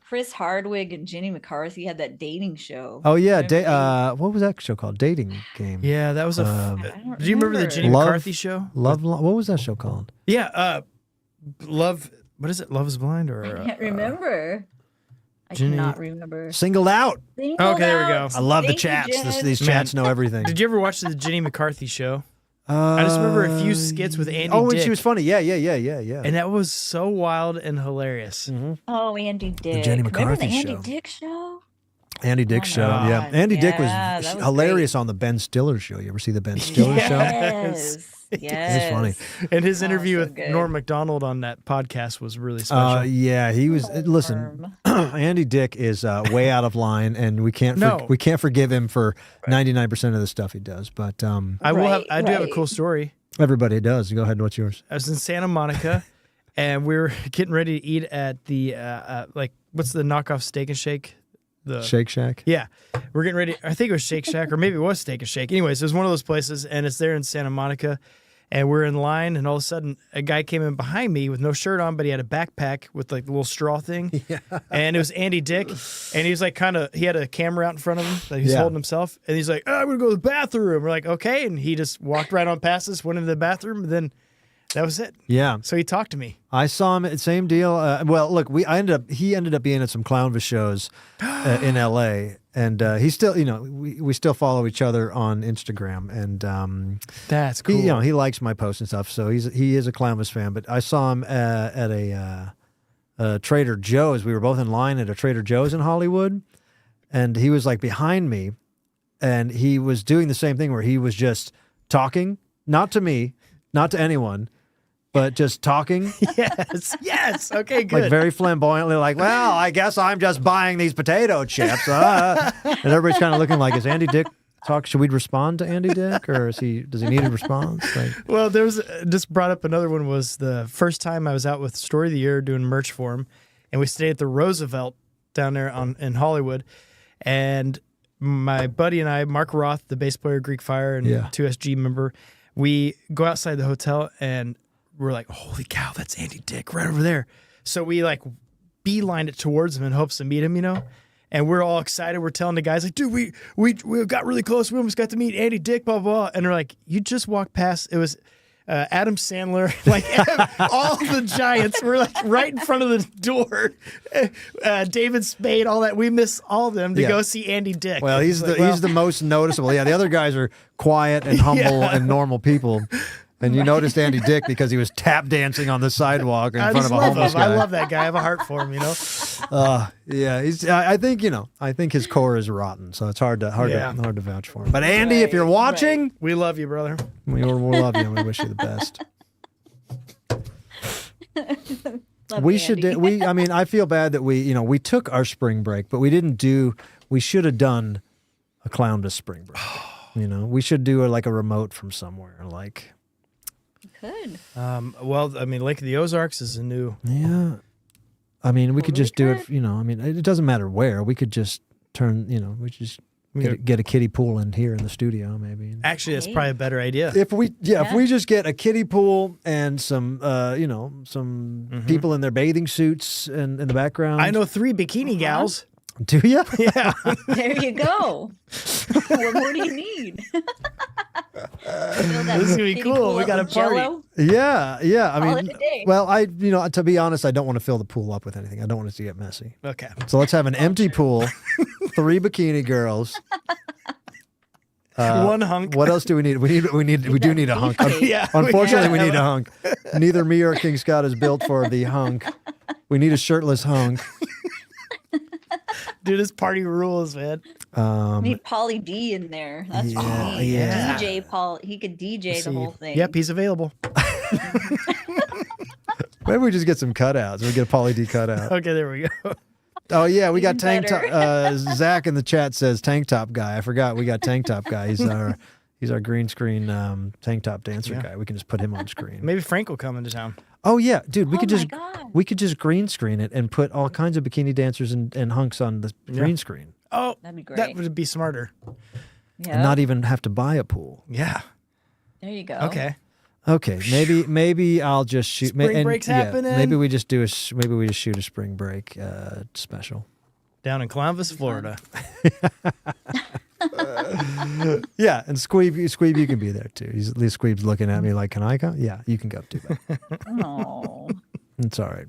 Chris Hardwick and Jenny McCarthy had that dating show. Oh yeah, Remember what was that show called? Dating Game. Yeah, that was a. don't Do you remember the remember. Jenny Love- McCarthy show? What was that show called? Yeah, Love. What is it? Love is Blind or? I can't remember. I Jenny- cannot remember. Singled Out. Singled Okay, there we go. Out. I love the Thank you, chats. Jen. These Man. chats know everything. Did you ever watch the Jenny McCarthy show? I just remember a few skits with Andy Oh, and Dick. she was funny. Yeah. And that was so wild and hilarious. Oh, Andy Dick. Jenny Remember McCarthy the Andy show. Dick show? Andy Dick Oh, show. my Yeah, God. Andy Dick Yeah, was that was hilarious on the Ben Stiller show. You ever see the Ben Stiller show? Yes. Yes. It's funny. And his interview so with good. Norm Macdonald on that podcast was really special. Yeah, he was. Listen, Andy Dick is way out of line, and we can't No. we can't forgive him for 99% of the stuff he does. But I will have. I do have a right. cool story. everybody does. Go ahead. What's yours? I was in Santa Monica, and we were getting ready to eat at the what's the knockoff Steak and Shake? The Shake Shack. Yeah, we're getting ready. I think it was Shake Shack, or maybe it was Steak and Shake. Anyways, it was one of those places, and it's there in Santa Monica. And we're in line, and all of a sudden, a guy came in behind me with no shirt on, but he had a backpack with like the little straw thing. Yeah. And it was Andy Dick, and he was like he had a camera out in front of him that he was holding himself, and he's like, I'm gonna go to the bathroom. We're like, okay, and he just walked right on past us, went into the bathroom, and then that was it. Yeah. So he talked to me. I saw him. Same deal. Well, look, he ended up being at some Clownvis shows in L.A. And he still, we still follow each other on Instagram, and That's cool. he likes my posts and stuff. So he is a Clownvis fan. But I saw him at a Trader Joe's. We were both in line at a Trader Joe's in Hollywood, and he was like behind me, and he was doing the same thing where he was just talking, not to me, not to anyone, but just talking. Yes. Okay, good. Like very flamboyantly, like, well, I guess I'm just buying these potato chips. And everybody's kind of looking like, is Andy Dick talk? Should we respond to Andy Dick, or does he need a response? Like, Well, there was just brought up another one. Was the first time I was out with Story of the Year doing merch for him, and we stayed at the Roosevelt down there in Hollywood, and my buddy and I, Mark Roth, the bass player, Greek Fire, and 2SG member, we go outside the hotel and we're like, holy cow, that's Andy Dick right over there. So we like beelined it towards him in hopes to meet him, and we're all excited. We're telling the guys like, dude, we got really close. We almost got to meet Andy Dick, blah, blah, blah. And they're like, you just walked past. It was Adam Sandler, like all the giants were like right in front of the door. David Spade, all that. We miss all of them to go see Andy Dick. Well, he's the most noticeable. Yeah, the other guys are quiet and humble and normal people. And you noticed Andy Dick because he was tap dancing on the sidewalk in front of a homeless guy. I love that guy. I have a heart for him, you know. Yeah, I think I think his core is rotten, so it's hard to vouch for him. But Andy, if you're watching, we love you, brother. We love you, and we wish you the best. We should. I mean, I feel bad that we took our spring break, but we didn't do. We should have done a Clownvis spring break. We should do like a remote from somewhere, like. Could. Well, I mean, Lake of the Ozarks is a new. Yeah. I mean, we could just do it. I mean, it doesn't matter where. We could just turn. We just get a kiddie pool in here in the studio, maybe. Actually, that's probably a better idea. If we just get a kiddie pool and some people in their bathing suits and in the background. I know 3 bikini gals. Do you? Yeah. There you go. What more do you need? This is gonna be cool. We got a party. Jello? Yeah. I Call mean, it a day. well, to be honest, I don't want to fill the pool up with anything. I don't want it to get messy. Okay. So let's have an empty pool, 3 bikini girls. 1 hunk. What else do we need? We do need a hunk. Yeah. Unfortunately, we need a hunk. Neither me or King Scott is built for the hunk. We need a shirtless hunk. Dude, this party rules, man. Need Pauly D in there. That's what we need. Yeah. DJ Paul. He could DJ the whole thing. Yep, he's available. Maybe we just get some cutouts. We get a Pauly D cutout. Okay, there we go. Oh yeah, we got tank top. better. Zach in the chat says tank top guy. I forgot we got tank top guy. He's our green screen tank top dancer guy. We can just put him on screen. Maybe Frank will come into town. Oh yeah, dude, we could God. just green screen it and put all kinds of bikini dancers and hunks on the green screen. Oh, That'd be great. that would be smarter. Yeah. And not even have to buy a pool. Yeah. There you go. Okay, maybe I'll just shoot. Spring break's happening. Maybe we just shoot a spring break special Down in Clownvis, Florida. Yeah, and Squeeb, you can be there too. Squeeb's looking at me like, "Can I come?" Yeah, you can go too. Oh. It's all right.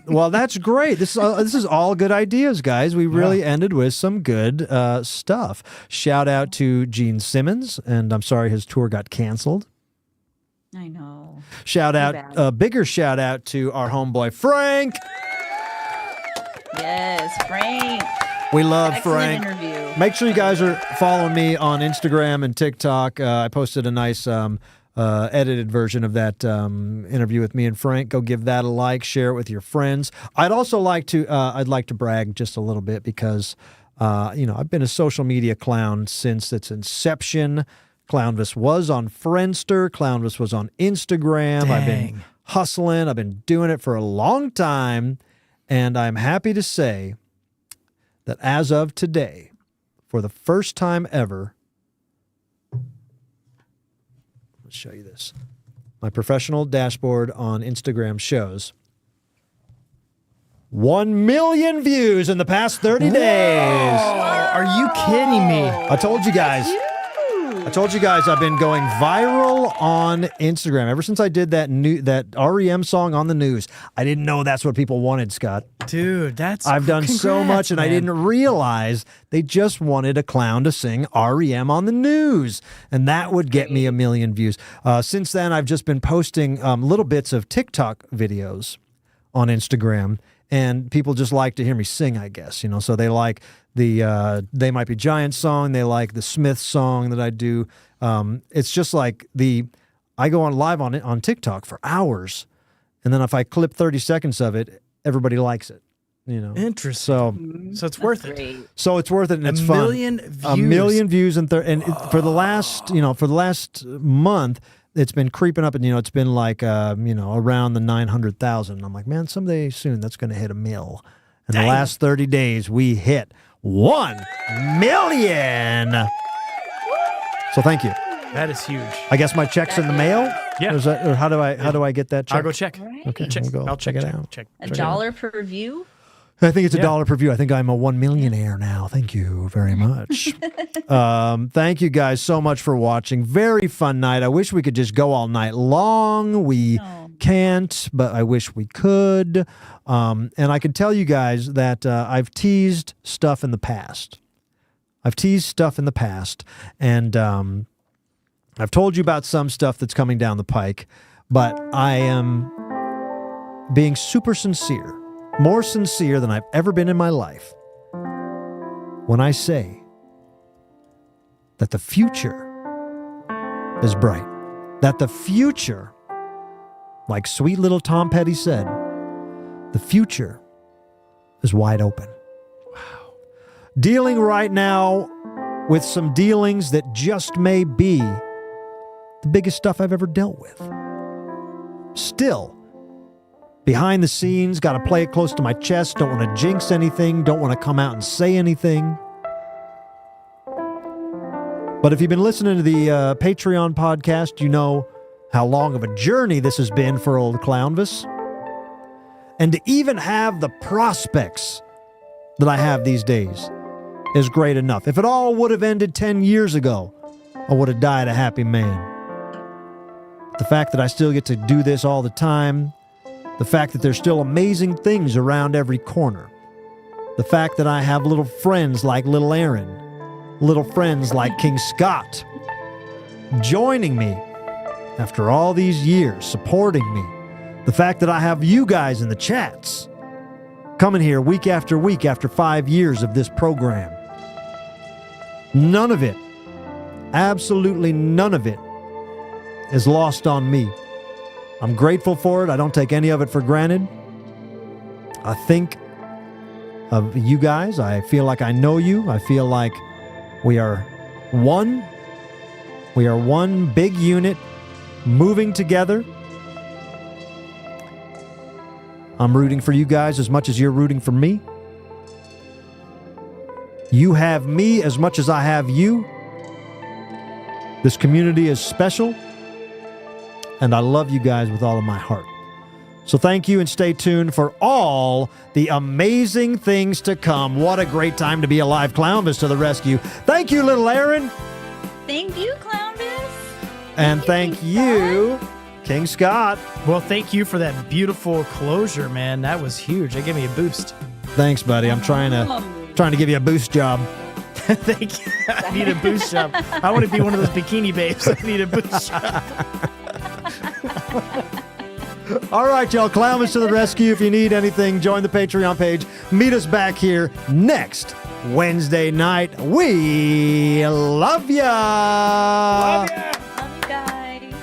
Well, that's great. This is all good ideas, guys. We really ended with some good stuff. Shout out to Gene Simmons, and I'm sorry his tour got canceled. I know. Shout Too out, bad. bigger shout out to our homeboy Frank. Yes, Frank. We love Excellent Frank. interview. Make sure you guys are following me on Instagram and TikTok. I posted a nice edited version of that interview with me and Frank. Go give that a like, share it with your friends. I'd also like to brag just a little bit because I've been a social media clown since its inception. Clownvis was on Friendster. Clownvis was on Instagram. Dang. I've been hustling. I've been doing it for a long time, and I'm happy to say that as of today, for the first time ever, let's show you this. My professional dashboard on Instagram shows 1 million views in the past 30 days. Are you kidding me? I told you guys. I've been going viral on Instagram ever since I did that REM song on the news. I didn't know that's what people wanted, Scott. Dude, I've done so much, and I didn't realize they just wanted a clown to sing REM on the news, and that would get me 1 million views. Since then, I've just been posting little bits of TikTok videos on Instagram, and people just like to hear me sing, I guess. So they like the They Might Be Giants song. They like the Smith song that I do. It's just like I go on live on TikTok for hours, and then if I clip 30 seconds of it, everybody likes it. Interesting. So it's worth it. Great. So it's worth it, and it's fun. 1 million views. 1 million views, and for the last month, it's been creeping up, and it's been like around the 900,000. I'm like, man, someday soon that's going to hit 1 million. In the last 30 days, we hit 1 million. So thank you. That is huge. I guess my check's in the mail. Yeah. Or how do I get that check? I'll go check. Okay, check. I'll I'll check it out. Check. $1 per view? I think it's $1 per view. I think I'm a 1 millionaire now. Thank you very much. Thank you guys so much for watching. Very fun night. I wish we could just go all night long. We can't, but I wish we could. And I can tell you guys that I've teased stuff in the past. And I've told you about some stuff that's coming down the pike, but I am being super sincere. More sincere than I've ever been in my life when I say that the future is bright. That the future, like sweet little Tom Petty said, the future is wide open. Wow. Dealing right now with some dealings that just may be the biggest stuff I've ever dealt with. Still, behind the scenes, got to play it close to my chest, don't want to jinx anything, don't want to come out and say anything. But if you've been listening to the Patreon podcast, you know how long of a journey this has been for old Clownvis. And to even have the prospects that I have these days is great enough. If it all would have ended 10 years ago, I would have died a happy man. The fact that I still get to do this all the time, the fact that there's still amazing things around every corner. The fact that I have little friends like Little Aaron, little friends like King Scott, joining me after all these years, supporting me. The fact that I have you guys in the chats, coming here week after week after 5 years of this program. None of it, absolutely none of it, is lost on me. I'm grateful for it. I don't take any of it for granted. I think of you guys. I feel like I know you. I feel like we are one. We are one big unit moving together. I'm rooting for you guys as much as you're rooting for me. You have me as much as I have you. This community is special. And I love you guys with all of my heart. So thank you and stay tuned for all the amazing things to come. What a great time to be alive. Clownvis to the rescue. Thank you, Little Aaron. Thank you, Clownvis. And thank you, King Scott. Well, thank you for that beautiful closure, man. That was huge. That gave me a boost. Thanks, buddy. I'm trying to give you a boost job. Thank you. I need a boost job. I want to be one of those bikini babes. I need a boost job. All right, y'all. Clownvis to the rescue. If you need anything, join the Patreon page. Meet us back here next Wednesday night. We love ya. Love you guys.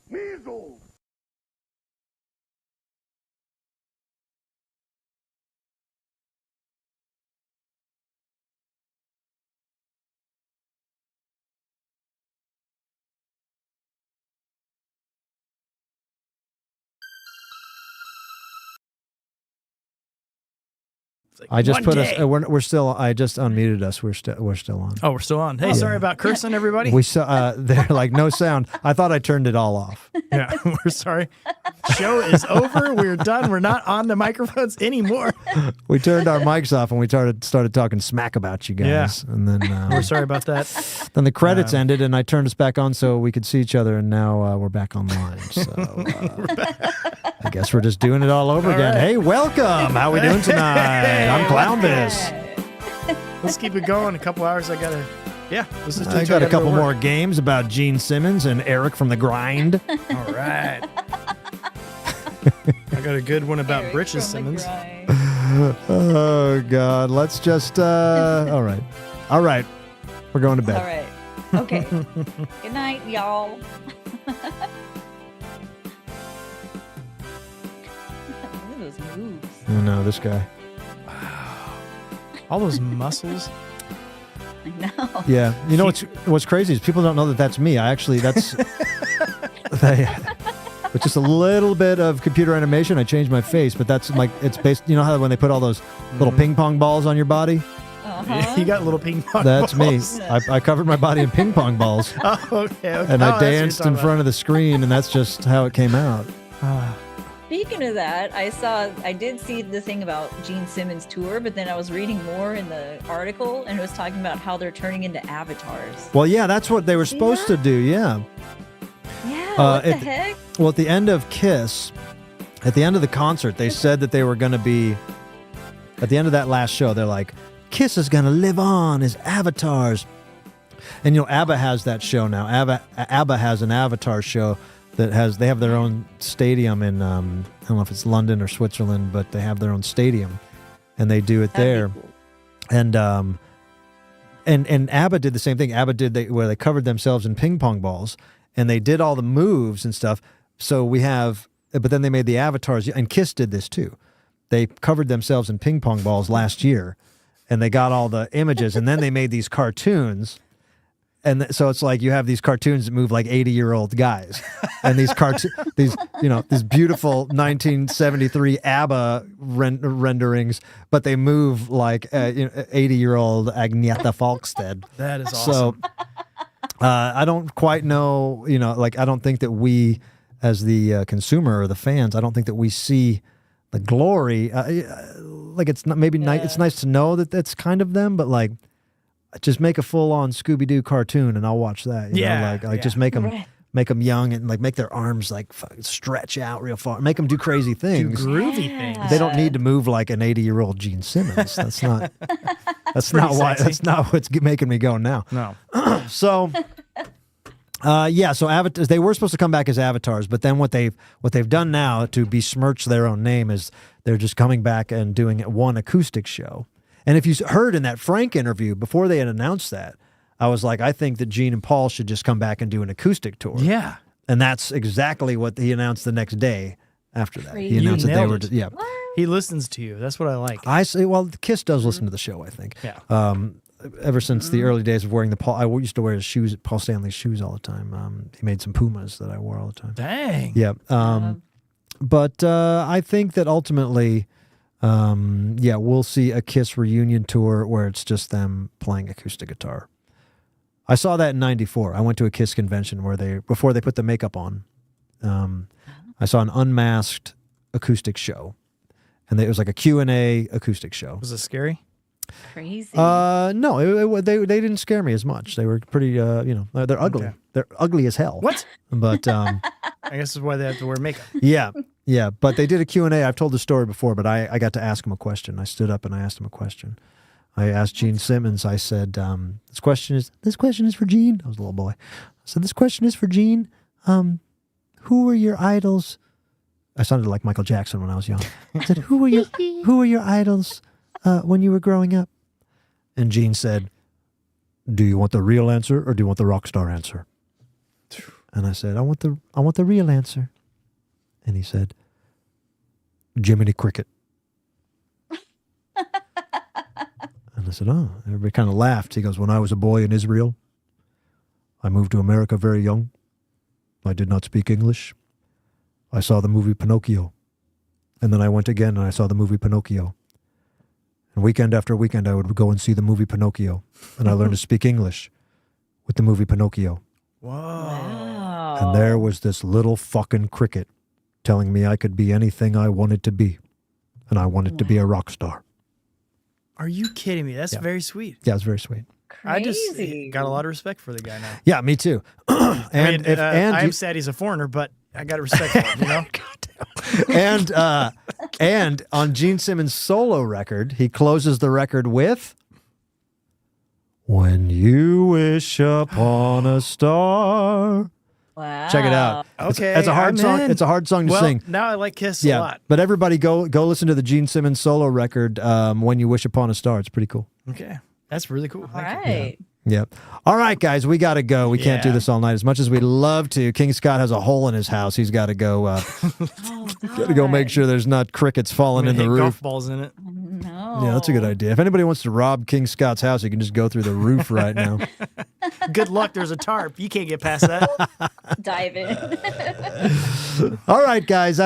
Measles! I just one put day. us. We're still. I just unmuted us. We're still on. Oh, we're still on. Hey, sorry about cursing, everybody. We saw. They're like no sound. I thought I turned it all off. Yeah, we're sorry. Show is over. We're done. We're not on the microphones anymore. We turned our mics off and we started talking smack about you guys. Yeah. And then We're sorry about that. then the credits ended and I turned us back on so we could see each other. And now we're back online. So I guess we're just doing it all over again. right. Hey, welcome. How we doing tonight? I'm Clownvis. Let's keep it going. A couple hours. Let's just do I each got other a couple work. more games about Gene Simmons and Eric from the Grind. All right. I got a good one about Eric Britches from the Simmons. grind. Oh God. Let's just all right. We're going to bed. All right. Okay. Good night, y'all. Look at those moves. Oh no, this guy. All those muscles. I know. Yeah, you know what's crazy is people don't know that that's me. That's with just a little bit of computer animation, I changed my face, but that's like it's based. You know how when they put all those little ping pong balls on your body? Uh-huh. You got little ping pong That's balls. me. I covered my body in ping pong balls, Oh, okay. and I danced in front of the screen, and that's just how it came out. Speaking of that, I did see the thing about Gene Simmons' tour, but then I was reading more in the article, and it was talking about how they're turning into avatars. Well, yeah, that's what they were supposed to do. Yeah. Yeah, what the heck? Well, at the end of Kiss, at the end of the concert, they said that they were going to be, at the end of that last show, they're like, Kiss is going to live on as avatars. And, you know, ABBA has that show now. ABBA has an Avatar show that they have their own stadium in, I don't know if it's London or Switzerland, but they have their own stadium. And they do it there. That'd be cool. And ABBA did the same thing. ABBA did where they covered themselves in ping pong balls. And they did all the moves and stuff. So we have, but then they made the avatars, and Kiss did this too. They covered themselves in ping pong balls last year, and they got all the images, and then they made these cartoons. And so it's like you have these cartoons that move like 80-year-old guys, and these these beautiful 1973 ABBA renderings, but they move like 80-year-old Agnetha Falkstead. That is awesome. So I don't quite know, I don't think that we, as the consumer or the fans, I don't think that we see the glory. Like it's not maybe it's nice to know that that's kind of them, but like just make a full-on Scooby-Doo cartoon and I'll watch that. You know? Like just make them young and like make their arms like stretch out real far, make them do crazy things, Groovy things. They don't need to move like an 80-year-old Gene Simmons. That's not. That's not why. sexy. That's not what's making me go now. No. So, so avatars, they were supposed to come back as avatars, but then what they've done now to besmirch their own name is they're just coming back and doing one acoustic show. And if you heard in that Frank interview before they had announced that, I was like, I think that Gene and Paul should just come back and do an acoustic tour. Yeah. And that's exactly what he announced the next day after that. He Crazy. announced that they nailed were, it. yeah. He listens to you. That's what I like. I say, well, Kiss does listen to the show, I think. Yeah. Ever since the early days of wearing I used to wear his shoes, Paul Stanley's shoes all the time. He made some Pumas that I wore all the time. Dang. Yeah. But I think that ultimately, we'll see a Kiss reunion tour where it's just them playing acoustic guitar. I saw that in '94. I went to a Kiss convention where before they put the makeup on, I saw an unmasked acoustic show. And it was like a Q&A acoustic show. Was it scary? Crazy. No, they didn't scare me as much. They were pretty, they're ugly. Okay. They're ugly as hell. What? But I guess that's why they have to wear makeup. yeah. But they did a Q&A. I've told the story before, but I got to ask him a question. I stood up and I asked him a question. I asked Gene Simmons. I said, "This question is for Gene." I was a little boy. I said, "This question is for Gene. Who were your idols?" I sounded like Michael Jackson when I was young. I said, "Who were your idols when you were growing up?" And Gene said, "Do you want the real answer or do you want the rock star answer?" And I said, I want the real answer. And he said, "Jiminy Cricket." And I said, "Oh." Everybody kind of laughed. He goes, "When I was a boy in Israel, I moved to America very young. I did not speak English. I saw the movie Pinocchio. And then I went again and I saw the movie Pinocchio. And weekend after weekend, I would go and see the movie Pinocchio. And I learned to speak English with the movie Pinocchio. Wow. And there was this little fucking cricket telling me I could be anything I wanted to be. And I wanted to be a rock star. Are you kidding me? That's very sweet. Yeah, it's very sweet. I just Crazy. got a lot of respect for the guy now. Yeah, me too. I'm sad he's a foreigner, but I got to respect him, you know? And on Gene Simmons' solo record, he closes the record with "When You Wish Upon a Star." Wow. Check it out. Okay, it's a hard I'm song. in. It's a hard song to Well, sing. now I like Kiss a lot. But everybody go listen to the Gene Simmons solo record, "When You Wish Upon a Star." It's pretty cool. Okay. That's really cool. All Thank you. right. Yep. All right, guys, we got to go. We can't do Yeah. this all night as much as we'd love to. King Scott has a hole in his house. He's got to go. Got to go make sure there's not crickets falling in the Hit roof. golf balls in it. No. Yeah, that's a good idea. If anybody wants to rob King Scott's house, you can just go through the roof right now. Good luck. There's a tarp. You can't get past that. Dive in. All right, guys, that's